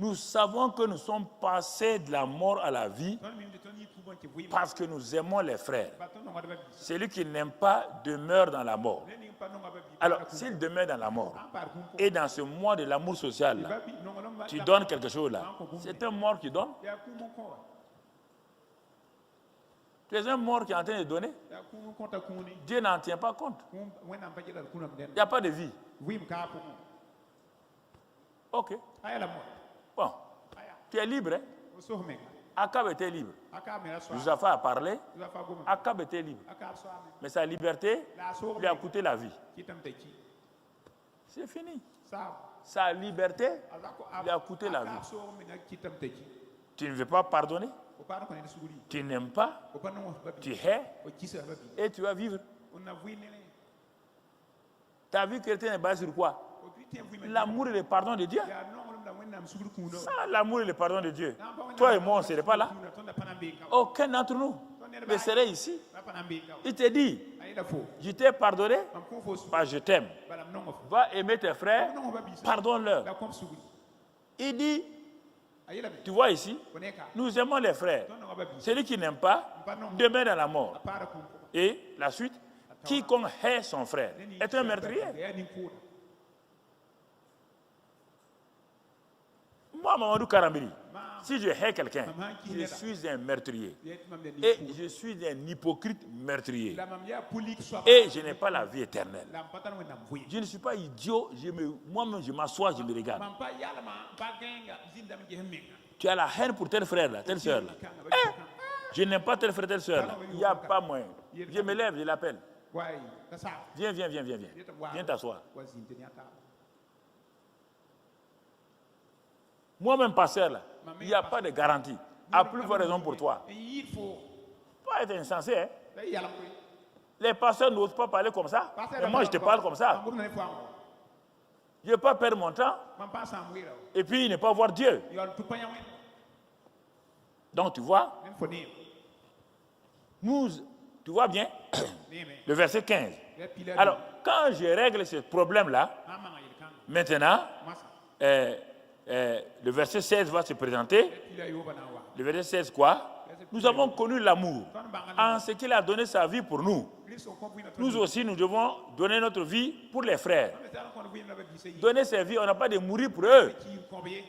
Nous savons que nous sommes passés de la mort à la vie parce que nous aimons les frères. Celui qui n'aime pas demeure dans la mort. Alors, s'il demeure dans la mort, et dans ce mois de l'amour social, là, tu donnes quelque chose là, c'est un mort qui donne. Tu es un mort qui est en train de donner. Dieu n'en tient pas compte. Il n'y a pas de vie. Ok. Bon. Tu es libre. Hein? Akab était libre. Josaphat a parlé. Akab était libre. Mais sa liberté lui a coûté la vie. C'est fini. Sa liberté lui a coûté la vie. Tu ne veux pas pardonner? Tu n'aimes pas? Tu hais? Et tu vas vivre. Ta vie chrétienne est basée sur quoi? L'amour et le pardon de Dieu. Ça, l'amour et le pardon de Dieu. Toi et moi, on ne serait pas là. Aucun d'entre nous ne serait ici. Il te dit, je t'ai pardonné parce que je t'aime. Va aimer tes frères, pardonne-leur. Il dit, tu vois ici, nous aimons les frères. Celui qui n'aime pas demeure dans la mort. Et la suite, quiconque hait son frère est un meurtrier. Moi, Mamadou Karambiri, si je hais quelqu'un, je suis un meurtrier. Et je suis un hypocrite meurtrier. Et je n'ai pas la vie éternelle. Je ne suis pas idiot. Moi-même, je m'assois, je me regarde. Tu as la haine pour tel frère, là, telle soeur. Là. Je n'aime pas tel frère, telle soeur. Là. Il n'y a pas moyen. Je me lève, je l'appelle. Viens. Viens t'asseoir. Moi-même, pasteur, là, il n'y a pas de garantie. À plus forte raison pour toi. Pas être insensé, hein? Les pasteurs n'osent pas parler comme ça. Mais moi, je te parle comme ça. Je ne vais pas perdre mon temps. Et puis, ne pas voir Dieu. Donc, tu vois, tu vois bien, le verset 15. Alors, quand je règle ce problème-là, maintenant, le verset 16 va se présenter. Le verset 16, quoi? Nous avons connu l'amour en ce qu'il a donné sa vie pour nous. Nous aussi, nous devons donner notre vie pour les frères. Donner sa vie, on n'a pas de mourir pour eux.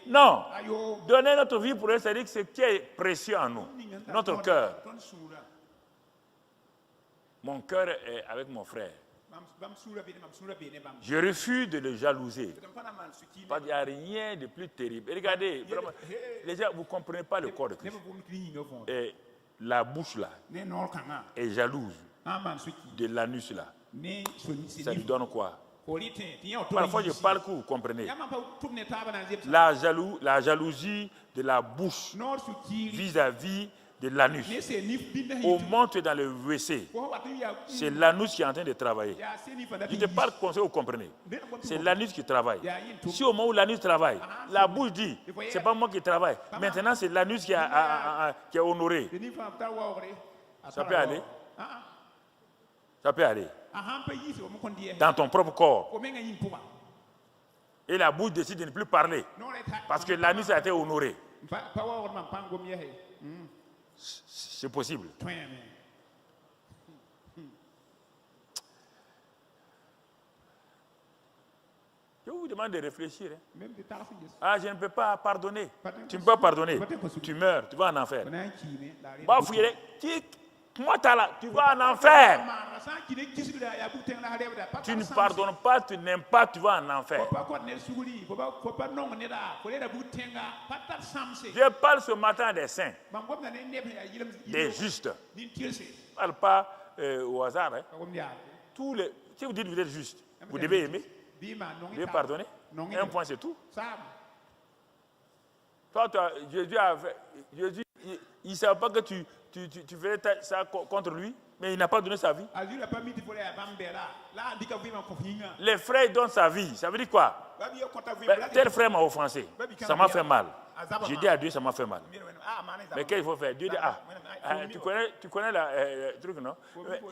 Non. Donner notre vie pour eux, c'est-à-dire que ce qui est précieux en nous, notre cœur. Mon cœur est avec mon frère. Je refuse de le jalouser. Parce qu'il n'y a rien de plus terrible. Et regardez, vraiment, les gens, vous ne comprenez pas le corps de Christ. Et la bouche là est jalouse de l'anus là. Ça lui donne quoi? Parfois je parle que vous comprenez. La jalousie de la bouche vis-à-vis de l'anus. Au moment où tu es dans le WC, c'est l'anus qui est en train de travailler. Je te parle comme ça, vous comprenez. C'est l'anus qui travaille. Si au moment où l'anus travaille, la bouche dit, c'est pas moi qui travaille. Maintenant, c'est l'anus qui est honoré. Ça peut aller. Ça peut aller. Dans ton propre corps. Et la bouche décide de ne plus parler. Parce que l'anus a été honoré. C'est possible. Je vous demande de réfléchir. Hein. Ah, je ne peux pas pardonner. Tu ne peux pas pardonner. Tu meurs, tu vas en enfer. Moi, tu vas en enfer. Tu ne pardonnes pas, tu n'aimes pas, tu vas en enfer. Je parle ce matin des saints, des justes. Je ne parle pas au hasard. Hein. Si vous dites que vous êtes juste, vous devez aimer, vous devez pardonner. Un point, c'est tout. Toi, Jésus, il ne savait pas que tu faisais ça contre lui, mais il n'a pas donné sa vie. Les frères donnent sa vie. Ça veut dire quoi? Tel frère m'a offensé. Ça m'a fait mal. J'ai dit à Dieu, ça m'a fait mal. Mais qu'est-ce qu'il faut faire? Dieu dit, tu connais le truc, non?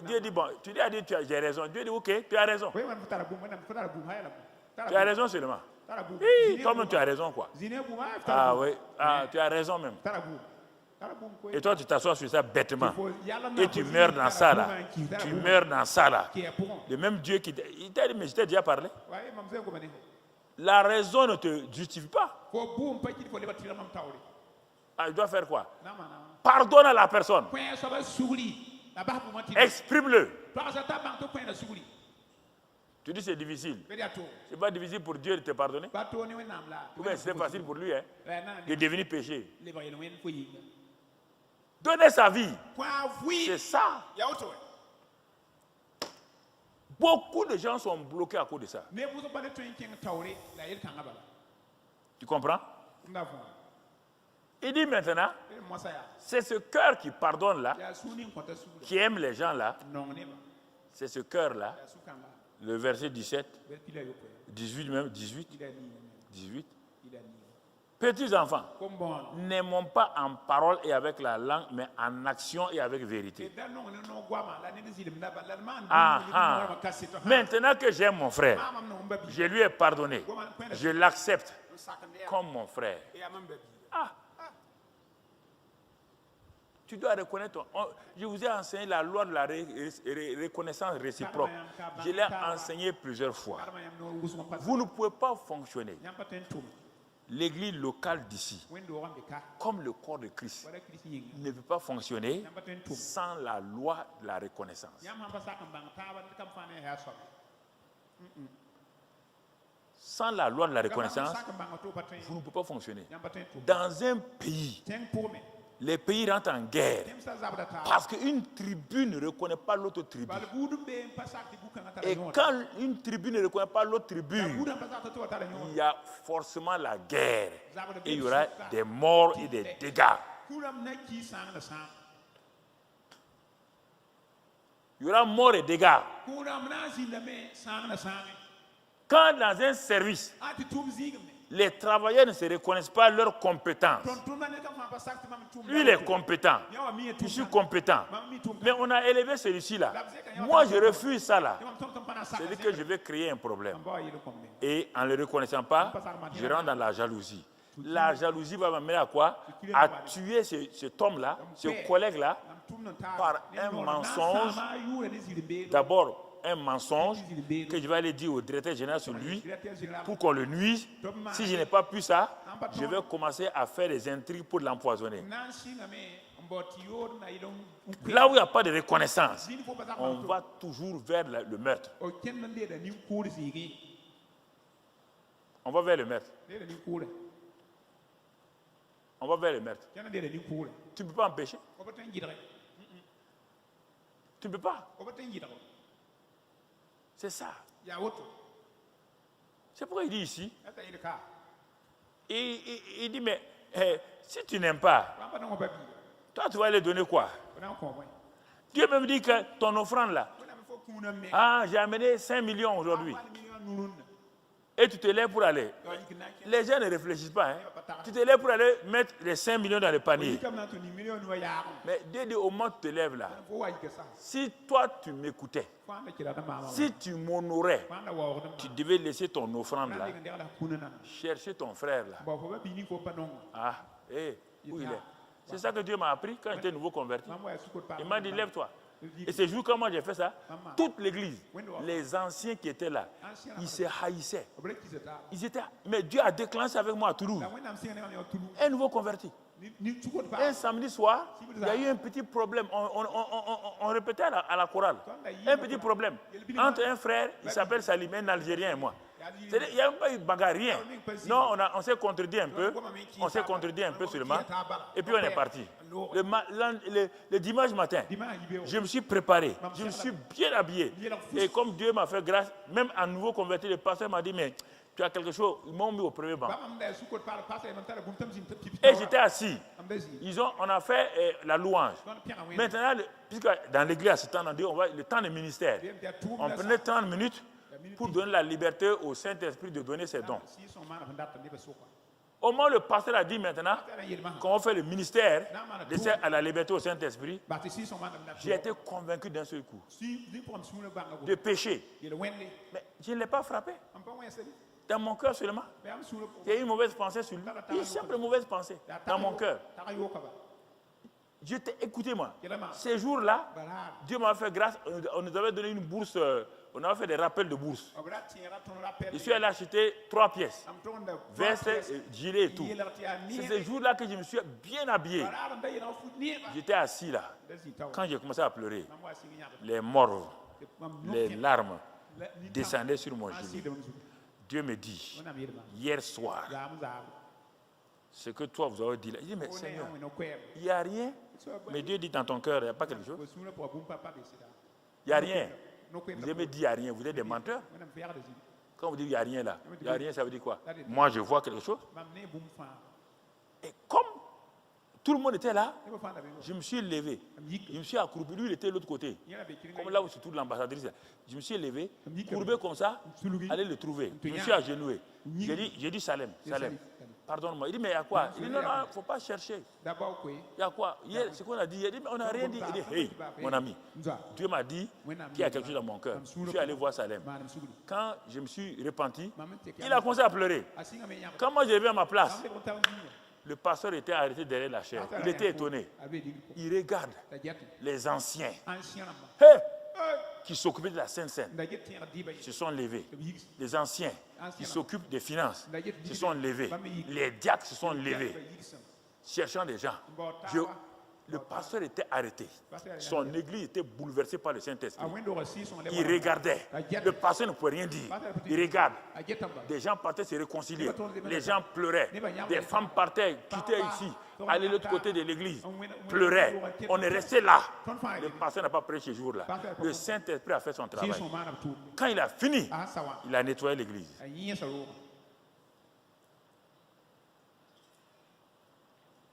Dieu dit, bon, tu dis à Dieu, j'ai raison. Dieu dit, ok, tu as raison. Tu as raison seulement. Oui, toi-même, tu as raison, quoi. Ah oui, tu as raison même. Et toi, tu t'assois sur ça bêtement. Et tu meurs dans ça, là. Tu meurs dans ça, là. Le même Dieu qui t'a dit, mais je t'ai déjà parlé. La raison ne te justifie pas. Il doit faire quoi? Pardonne à la personne. Exprime-le. Tu dis c'est difficile. C'est pas difficile pour Dieu de te pardonner. C'est facile pour lui, hein, de devenir péché. Donner sa vie. C'est ça. Beaucoup de gens sont bloqués à cause de ça. Tu comprends? Il dit maintenant, c'est ce cœur qui pardonne là, qui aime les gens là. C'est ce cœur là. Le verset 17, 18 même, 18. Petits enfants, n'aimons pas en parole et avec la langue, mais en action et avec vérité. Maintenant que j'aime mon frère, je lui ai pardonné, je l'accepte comme mon frère. Tu dois reconnaître. Je vous ai enseigné la loi de la reconnaissance réciproque. Je l'ai enseigné plusieurs fois. Vous ne pouvez pas fonctionner. L'église locale d'ici, comme le corps de Christ, ne peut pas fonctionner sans la loi de la reconnaissance. Sans la loi de la reconnaissance, vous ne pouvez pas fonctionner. Dans un pays les pays rentrent en guerre parce qu'une tribu ne reconnaît pas l'autre tribu. Et quand une tribu ne reconnaît pas l'autre tribu, il y a forcément la guerre. Et il y aura des morts et des dégâts. Il y aura mort et dégâts. Quand dans un service, les travailleurs ne se reconnaissent pas leurs compétences. Lui, il est compétent. Je suis compétent. Mais on a élevé celui-ci là. Moi, je refuse ça là. C'est-à-dire que je vais créer un problème. Et en ne le reconnaissant pas, je rentre dans la jalousie. La jalousie va m'amener à quoi? À tuer cet homme-là, ce collègue-là, par un mensonge. D'abord, un mensonge que je vais aller dire au directeur général sur lui pour qu'on le nuise. Si je n'ai pas pu ça, je vais commencer à faire des intrigues pour l'empoisonner. Là où il n'y a pas de reconnaissance, on va toujours vers le meurtre. On va vers le meurtre. On va vers le meurtre. Tu ne peux pas empêcher. Tu ne peux pas. C'est ça. C'est pourquoi il dit ici. Il dit, mais si tu n'aimes pas, toi tu vas lui donner quoi? Dieu même dit que ton offrande là, j'ai amené 5 millions aujourd'hui. Et tu te lèves pour aller. Les gens ne réfléchissent pas. Hein. Tu te lèves pour aller mettre les 5 millions dans le panier. Mais dès le moment où tu te lèves là, si toi tu m'écoutais, si tu m'honorais, tu devais laisser ton offrande là, chercher ton frère là. Où il est? C'est ça que Dieu m'a appris quand j'étais nouveau converti. Il m'a dit, lève-toi. Et ce jour, comment j'ai fait ça? Toute l'église, les anciens qui étaient là, ils se haïssaient. Mais Dieu a déclenché avec moi à Toulouse un nouveau converti. Un samedi soir, il y a eu un petit problème. On répétait à la chorale. Un petit problème entre un frère, il s'appelle Salim, un Algérien et moi. Il n'y a même pas eu de bagarre, rien. Non, on s'est contredit un peu. On s'est contredit un peu seulement. Et puis on est parti. Le dimanche matin, je me suis préparé. Je me suis bien habillé. Et comme Dieu m'a fait grâce, même à nouveau converti, le pasteur m'a dit, mais tu as quelque chose. Ils m'ont mis au premier banc. Et j'étais assis. On a fait la louange. Maintenant, puisque dans l'église, à ce temps, on dit, le temps de ministère. On prenait 30 minutes pour donner la liberté au Saint-Esprit de donner ses dons. Au moment où le pasteur a dit maintenant qu'on fait le ministère, laisser à la liberté au Saint-Esprit, j'ai été convaincu d'un seul coup de péché. Mais je ne l'ai pas frappé. Dans mon cœur seulement. Il y a eu une mauvaise pensée sur lui. Il y a une simple mauvaise pensée dans mon cœur. Écoutez-moi, ces jours-là, Dieu m'a fait grâce, on nous avait donné une bourse, on avait fait des rappels de bourse. Je suis allé acheter 3 pièces, veste, gilet et tout. C'est ces jours-là que je me suis bien habillé. J'étais assis là. Quand j'ai commencé à pleurer, les morts, les larmes descendaient sur mon gilet. Dieu me dit, hier soir, ce que toi vous avez dit là, il dit, mais Seigneur, il n'y a rien. Mais Dieu dit dans ton cœur, il n'y a pas quelque chose. Il n'y a rien. Vous avez dit il n'y a rien, vous êtes des menteurs. Quand vous dites il n'y a rien là, il n'y a rien, ça veut dire quoi? Moi je vois quelque chose. Et comme tout le monde était là, je me suis levé. Je me suis accroupi. Lui, il était de l'autre côté. Comme là où se trouve l'ambassadrice. Je me suis levé, courbé comme ça, aller le trouver. Je me suis agenouillé. J'ai dit Salem, Salem. Pardonne-moi. Il dit, mais il y a quoi? Il dit, non, il ne faut pas chercher. Il y a quoi? Hier, ce qu'on a dit, il dit, mais on n'a rien dit. Il dit, hey, mon ami, Dieu m'a dit qu'il y a quelque chose dans mon cœur. Je suis allé voir Salem. Quand je me suis repenti, il a commencé à pleurer. Quand moi, je reviens à ma place, le pasteur était arrêté derrière la chaise. Il était étonné. Il regarde les anciens qui s'occupaient de la Sainte-Seine se sont levés. Les anciens qui s'occupent des finances se sont levés. Les diacres se sont levés, cherchant des gens. Le pasteur était arrêté. Son église était bouleversée par le Saint-Esprit. Il regardait. Le pasteur ne pouvait rien dire. Il regarde. Des gens partaient se réconcilier. Les gens pleuraient. Des femmes partaient, quittaient ici, allaient de l'autre côté de l'église, pleuraient. On est resté là. Le pasteur n'a pas prêché ce jour-là. Le Saint-Esprit a fait son travail. Quand il a fini, il a nettoyé l'église.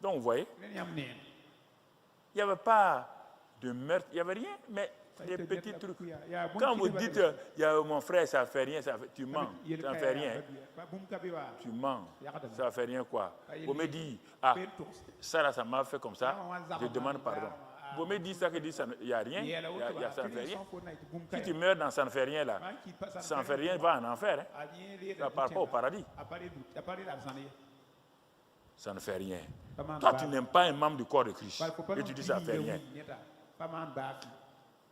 Donc, vous voyez, il n'y avait pas de meurtre, il n'y avait rien, mais des petits trucs. Quand vous dites, mon frère, ça ne fait rien, tu mens, ça ne fait rien. Tu mens, ça ne fait rien quoi. Vous me dites, ça m'a fait comme ça, je demande pardon. Vous me dites ça, que dit, il n'y a rien, ça ne fait rien. Si tu meurs dans ça ne fait rien là, ça ne fait rien, va en enfer. Hein. Ça ne part pas au paradis. Ça ne fait rien. Toi, tu n'aimes pas un membre du corps de Christ. Et tu dis ça ne fait rien.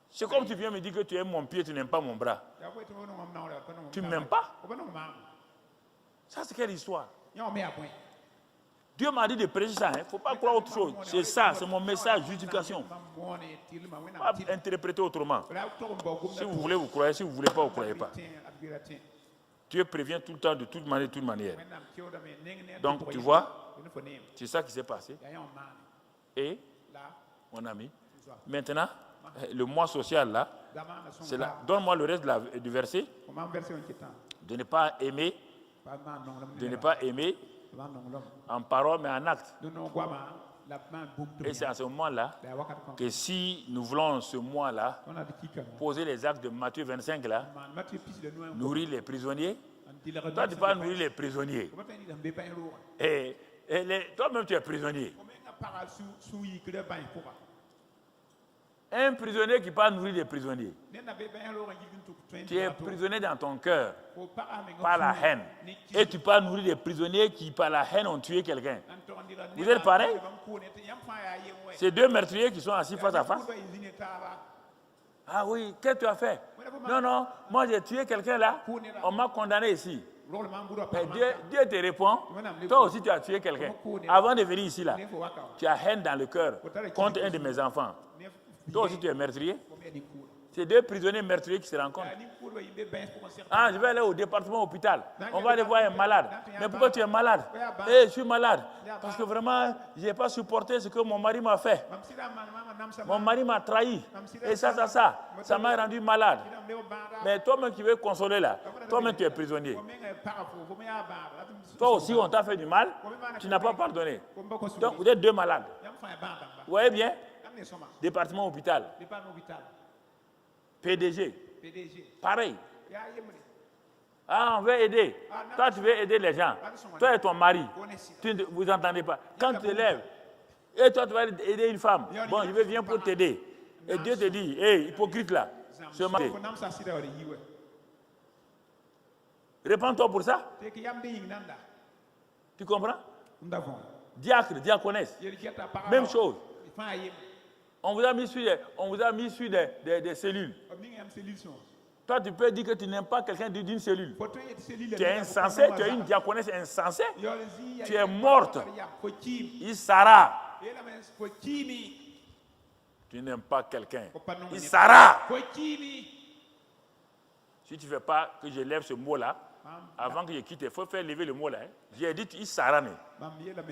C'est comme tu viens me dire que tu aimes mon pied, tu n'aimes pas mon bras. Tu ne m'aimes pas. Ça, c'est quelle histoire? Dieu m'a dit de prêcher ça. Il ne faut pas croire autre chose. C'est ça, c'est mon message, justification. Pas interpréter autrement. Si vous voulez, vous croyez. Si vous ne voulez pas, vous ne croyez pas. Dieu prévient tout le temps, de toute manière. Donc, tu vois, c'est ça qui s'est passé. Et, mon ami, maintenant, le mois social là, c'est là. Donne-moi le reste du verset. De ne pas aimer, en parole mais en acte. Et c'est à ce moment-là que si nous voulons ce mois-là poser les actes de Matthieu 25 là, nourrir les prisonniers. Toi, tu ne peux pas nourrir les prisonniers. Et toi-même, tu es prisonnier. Un prisonnier qui ne peut pas nourrir les prisonniers. Tu es prisonnier dans ton cœur par la haine. Et tu peux pas nourrir les prisonniers qui, par la haine, ont tué quelqu'un. Vous êtes pareil? C'est deux meurtriers qui sont assis face à face. Ah oui, qu'est-ce que tu as fait? Non, moi j'ai tué quelqu'un là, on m'a condamné ici. Mais Dieu te répond, toi aussi tu as tué quelqu'un. Avant de venir ici là, tu as haine dans le cœur contre un de mes enfants. Toi aussi tu es meurtrier. C'est deux prisonniers meurtriers qui se rencontrent. Je vais aller au département hôpital. On va aller voir un malade. Mais pourquoi tu es malade? Je suis malade. Parce que vraiment, je n'ai pas supporté ce que mon mari m'a fait. Mon mari m'a trahi. Et ça m'a rendu malade. Mais toi-même qui veux consoler là, toi-même tu es prisonnier. Toi aussi, on t'a fait du mal, tu n'as pas pardonné. Donc, vous êtes deux malades. Vous voyez bien? Département hôpital. PDG. Pareil. On veut aider. Toi, tu veux aider les gens. Toi et ton mari, vous n'entendez pas. Quand tu te lèves, et toi, tu vas aider une femme. Bon, je vais venir pour t'aider. Et Dieu te dit, hypocrite là, ce mari. Répands-toi pour ça. Tu comprends? Diacre, diaconesse. Même chose. On vous a mis sur des cellules. Toi, tu peux dire que tu n'aimes pas quelqu'un d'une cellule. Tu es insensé, tu es une diaconesse insensée. Tu es morte. Isara. Tu n'aimes pas quelqu'un. Isara. Si tu ne veux pas que je lève ce mot-là, avant que je quitte, il faut faire lever le mot là. J'ai dit Isara.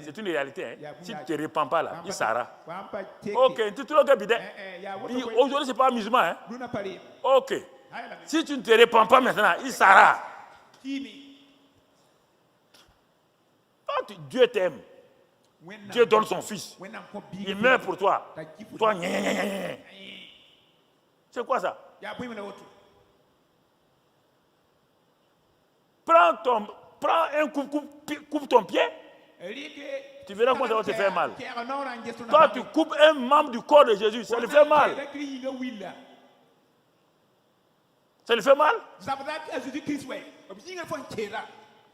C'est une réalité. Si tu ne te répands pas là, Isara. Ok, tu trouves que aujourd'hui, ce n'est pas musulman. Ok. Si tu ne te répands pas maintenant, Isara. Dieu t'aime. Dieu donne son fils. Il meurt pour toi. Toi, c'est quoi ça? Prends un coupe ton pied. Tu verras comment ça va te faire mal. Toi, tu coupes un membre du corps de Jésus, ça lui fait mal. Ça lui fait mal?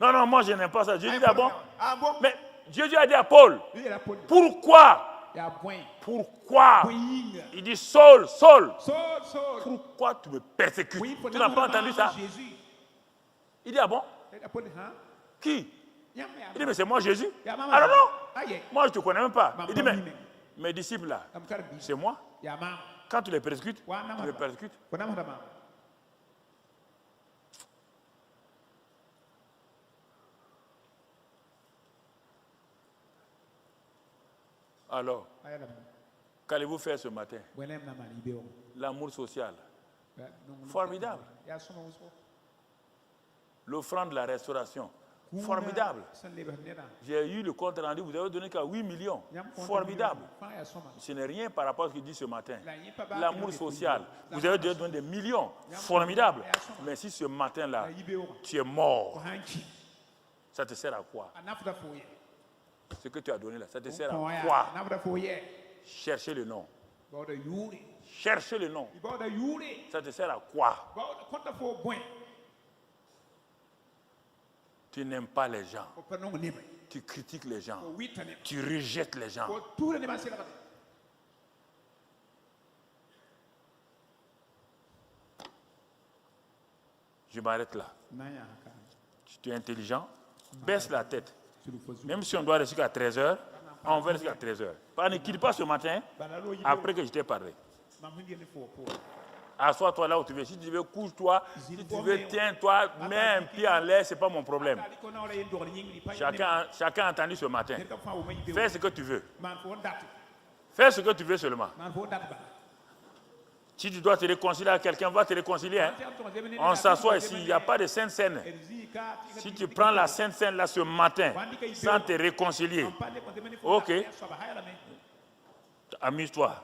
Non, moi je n'aime pas ça. Jésus dit, bon? Mais Jésus a dit à Paul, pourquoi? Il dit, Saul, pourquoi tu me persécutes? Tu n'as pas entendu ça? Il dit, bon? Qui? Il dit, mais c'est moi Jésus. Alors non, moi je ne te connais même pas. Il dit, mais mes disciples là, c'est moi. Quand tu les persécutes, tu les persécutes. Alors, qu'allez-vous faire ce matin? L'amour social. Formidable. L'offrande de la restauration. Formidable. J'ai eu le compte rendu, vous avez donné qu'à 8 millions. Formidable. Ce n'est rien par rapport à ce qu'il dit ce matin. L'amour social. Vous avez donné des millions. Formidable. Mais si ce matin-là, tu es mort, ça te sert à quoi? Ce que tu as donné là, ça te sert à quoi? Cherchez le nom. Cherchez le nom. Ça te sert à quoi? Tu n'aimes pas les gens. Tu critiques les gens. Tu rejettes les gens. Je m'arrête là. Tu es intelligent. Baisse la tête. Même si on doit rester à 13h, on va rester à 13h. Ne quitte pas ce matin après que je t'ai parlé. Assois-toi là où tu veux. Si tu veux, couche-toi. Si tu veux, tiens-toi. Mets un pied en l'air, ce n'est pas mon problème. Chacun a entendu ce matin. Fais ce que tu veux. Fais ce que tu veux seulement. Si tu dois te réconcilier avec quelqu'un, va te réconcilier. Hein? On s'assoit ici. Il n'y a pas de sainte scène. Si tu prends la sainte scène là ce matin, sans te réconcilier, ok. Amuse-toi.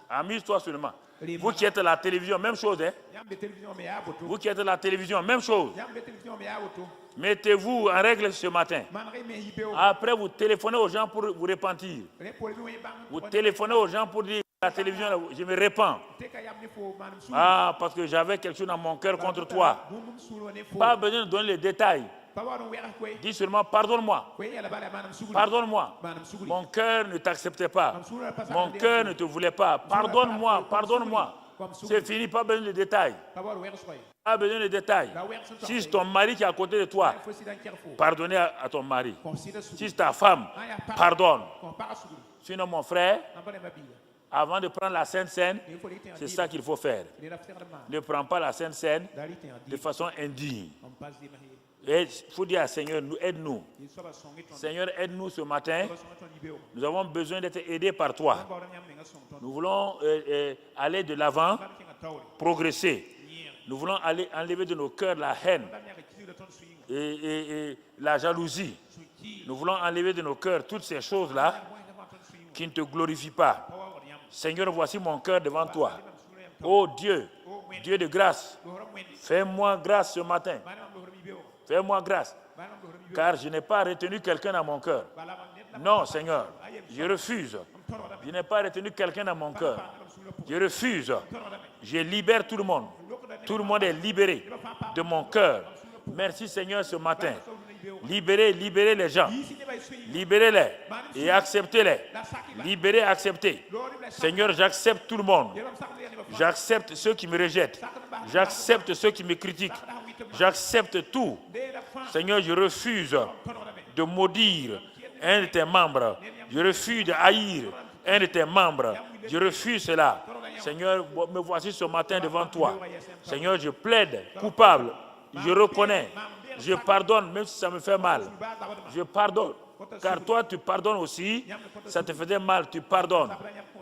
Amuse-toi seulement. Vous qui êtes à la télévision, même chose. Hein? Vous qui êtes à la télévision, même chose. Mettez-vous en règle ce matin. Après, vous téléphonez aux gens pour vous repentir. Vous téléphonez aux gens pour dire à la télévision, je me répands. Ah, parce que j'avais quelque chose dans mon cœur contre toi. Pas besoin de donner les détails. Dis seulement, pardonne-moi. Pardonne-moi. Mon cœur ne t'acceptait pas. Mon cœur ne te voulait pas. Pardonne-moi, pardonne-moi. C'est fini, pas besoin de détails. Pas besoin de détails. Si c'est ton mari qui est à côté de toi, pardonnez à ton mari. Si c'est ta femme, pardonne. Sinon, mon frère, avant de prendre la Sainte Seine, c'est ça qu'il faut faire. Ne prends pas la Sainte Seine de façon indigne. Il faut dire à Seigneur, aide-nous. Seigneur, aide-nous ce matin. Nous avons besoin d'être aidés par toi. Nous voulons aller de l'avant, progresser. Nous voulons aller enlever de nos cœurs la haine et la jalousie. Nous voulons enlever de nos cœurs toutes ces choses-là qui ne te glorifient pas. Seigneur, voici mon cœur devant toi. Oh Dieu, Dieu de grâce, fais-moi grâce ce matin. Fais-moi grâce, car je n'ai pas retenu quelqu'un dans mon cœur. Non, Seigneur, je refuse. Je n'ai pas retenu quelqu'un dans mon cœur. Je refuse. Je libère tout le monde. Tout le monde est libéré de mon cœur. Merci, Seigneur, ce matin. Libérez les gens. Libérez-les et acceptez-les. Libérez et acceptez. Seigneur, j'accepte tout le monde. J'accepte ceux qui me rejettent. J'accepte ceux qui me critiquent. J'accepte tout. Seigneur, je refuse de maudire un de tes membres. Je refuse de haïr un de tes membres. Je refuse cela. Seigneur, me voici ce matin devant toi. Seigneur, je plaide coupable. Je reconnais. Je pardonne, même si ça me fait mal. Je pardonne. Car toi, tu pardonnes aussi. Ça te faisait mal, tu pardonnes.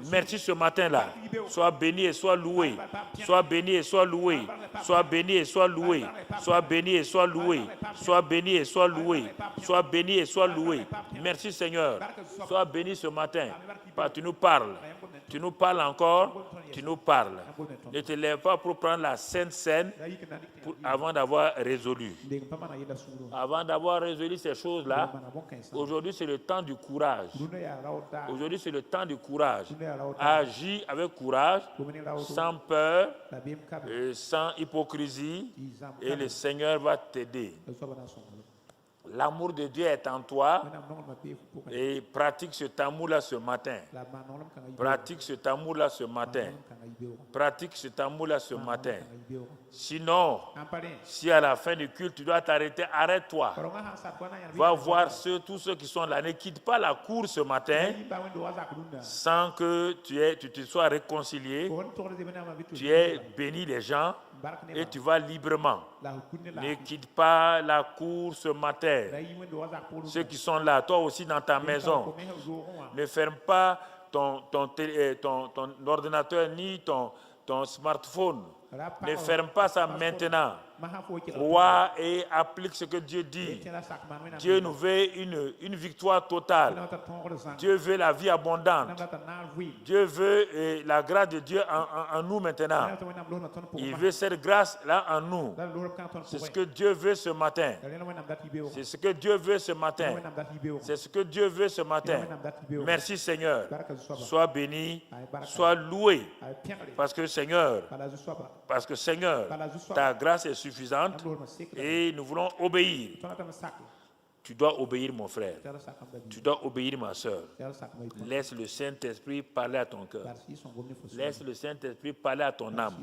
Merci ce matin-là. Sois béni et sois loué. Sois béni et sois loué. Sois béni et sois loué. Sois béni et sois loué. Sois béni et sois loué. Sois béni et sois loué. Merci Seigneur. Sois béni ce matin. Tu nous parles. Tu nous parles encore. Tu nous parles. Ne te lève pas pour prendre la Sainte Seine avant d'avoir résolu. Avant d'avoir résolu ces choses-là, aujourd'hui c'est le temps du courage. Aujourd'hui c'est le temps du courage. Agis avec courage, sans peur, sans hypocrisie, et le Seigneur va t'aider. L'amour de Dieu est en toi et pratique cet amour-là ce matin. Pratique cet amour-là ce matin. Pratique cet amour-là ce matin. Sinon, si à la fin du culte tu dois t'arrêter, arrête-toi. Va voir tous ceux qui sont là. Ne quitte pas la cour ce matin sans que tu te sois réconcilié. Tu es béni des gens et tu vas librement. Ne quitte pas la cour ce matin. Ceux qui sont là, toi aussi dans ta maison, ne ferme pas ton ordinateur ni ton smartphone. Ne ferme pas ça maintenant. Crois et applique ce que Dieu dit. Dieu nous veut une victoire totale. Dieu veut la vie abondante. Dieu veut la grâce de Dieu en nous maintenant. Il veut cette grâce-là en nous. C'est ce que Dieu veut ce matin. C'est ce que Dieu veut ce matin. C'est ce que Dieu veut ce matin. Merci Seigneur. Sois béni, sois loué. Parce que Seigneur, ta grâce est suffisante et nous voulons obéir. Tu dois obéir, mon frère. Tu dois obéir, ma soeur. Laisse le Saint-Esprit parler à ton cœur. Laisse le Saint-Esprit parler à ton âme.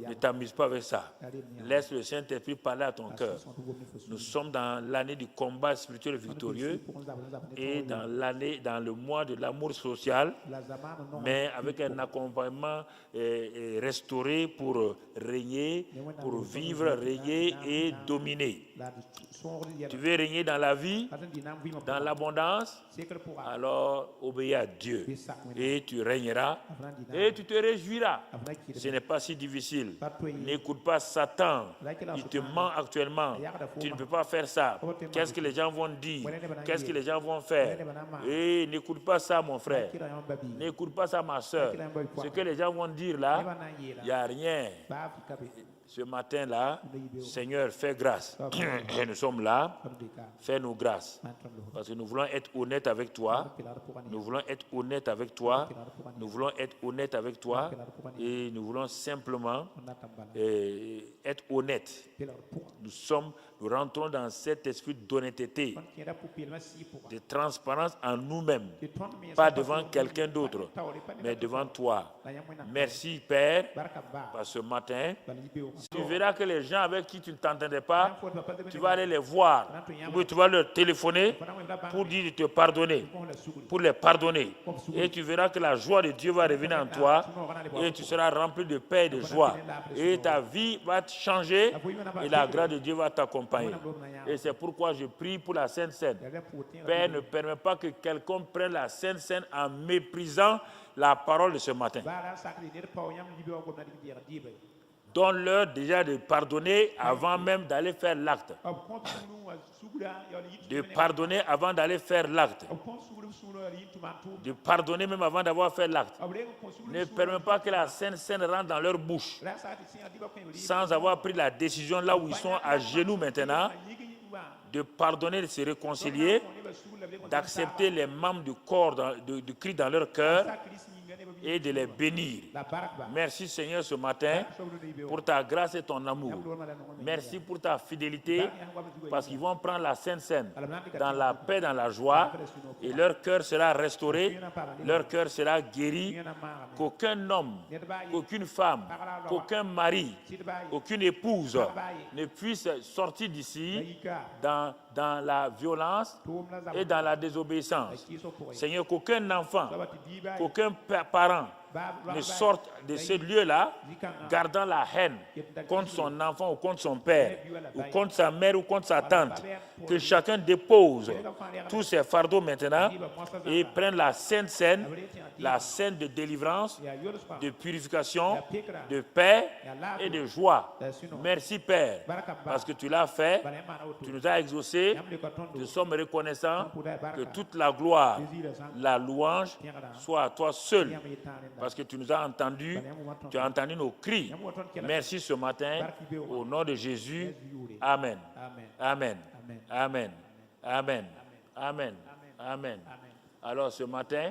Ne t'amuse pas avec ça. Laisse le Saint-Esprit parler à ton cœur. Nous sommes dans l'année du combat spirituel victorieux et dans le mois de l'amour social, mais avec un accompagnement restauré pour régner, pour vivre, régner et dominer. Tu veux régner dans la vie, dans l'abondance, alors obéis à Dieu et tu régneras et tu te réjouiras. Ce n'est pas si difficile. N'écoute pas Satan, il te ment actuellement. Tu ne peux pas faire ça. Qu'est-ce que les gens vont dire? Qu'est-ce que les gens vont faire? Et n'écoute pas ça, mon frère. N'écoute pas ça, ma soeur. Ce que les gens vont dire là, il n'y a rien. Ce matin-là, Seigneur, fais grâce. Nous sommes là, fais-nous grâce. Parce que nous voulons être honnêtes avec toi. Nous voulons être honnêtes avec toi. Nous voulons être honnêtes avec toi. Et nous voulons simplement être honnêtes. Nous rentrons dans cet esprit d'honnêteté, de transparence en nous-mêmes. Pas devant quelqu'un d'autre, mais devant toi. Merci, Père, parce que ce matin, tu verras que les gens avec qui tu ne t'entendais pas, tu vas aller les voir. Ou tu vas leur téléphoner pour dire de te pardonner, pour les pardonner. Et tu verras que la joie de Dieu va revenir en toi et tu seras rempli de paix et de joie. Et ta vie va changer et la grâce de Dieu va t'accompagner. Et c'est pourquoi je prie pour la Sainte Seine. Père, ne permets pas que quelqu'un prenne la Sainte Seine en méprisant la parole de ce matin. Donne-leur déjà de pardonner avant même d'aller faire l'acte. De pardonner avant d'aller faire l'acte. De pardonner même avant d'avoir fait l'acte. Ne permets pas que la Sainte Seine rentre dans leur bouche sans avoir pris la décision là où ils sont à genoux maintenant, de pardonner, de se réconcilier, d'accepter les membres du corps, du Christ dans leur cœur et de les bénir. Merci Seigneur ce matin pour ta grâce et ton amour. Merci pour ta fidélité parce qu'ils vont prendre la Sainte Seine dans la paix, dans la joie et leur cœur sera restauré, leur cœur sera guéri, qu'aucun homme, qu'aucune femme, qu'aucun mari, qu'aucune épouse ne puisse sortir d'ici dans la violence et dans la désobéissance. Seigneur, qu'aucun enfant, qu'aucun parent ne sorte de ce lieu-là gardant la haine contre son enfant ou contre son père ou contre sa mère ou contre sa tante. Que chacun dépose tous ses fardeaux maintenant et prenne la Sainte Seine, la scène de délivrance, de purification, de paix et de joie. Merci Père, parce que tu l'as fait, tu nous as exaucés, nous sommes reconnaissants que toute la gloire, la louange soit à toi seul, parce que tu nous as entendus, tu as entendu nos cris. Merci ce matin, au nom de Jésus. Amen. Amen. Amen. Amen. Amen. Amen. Alors ce matin,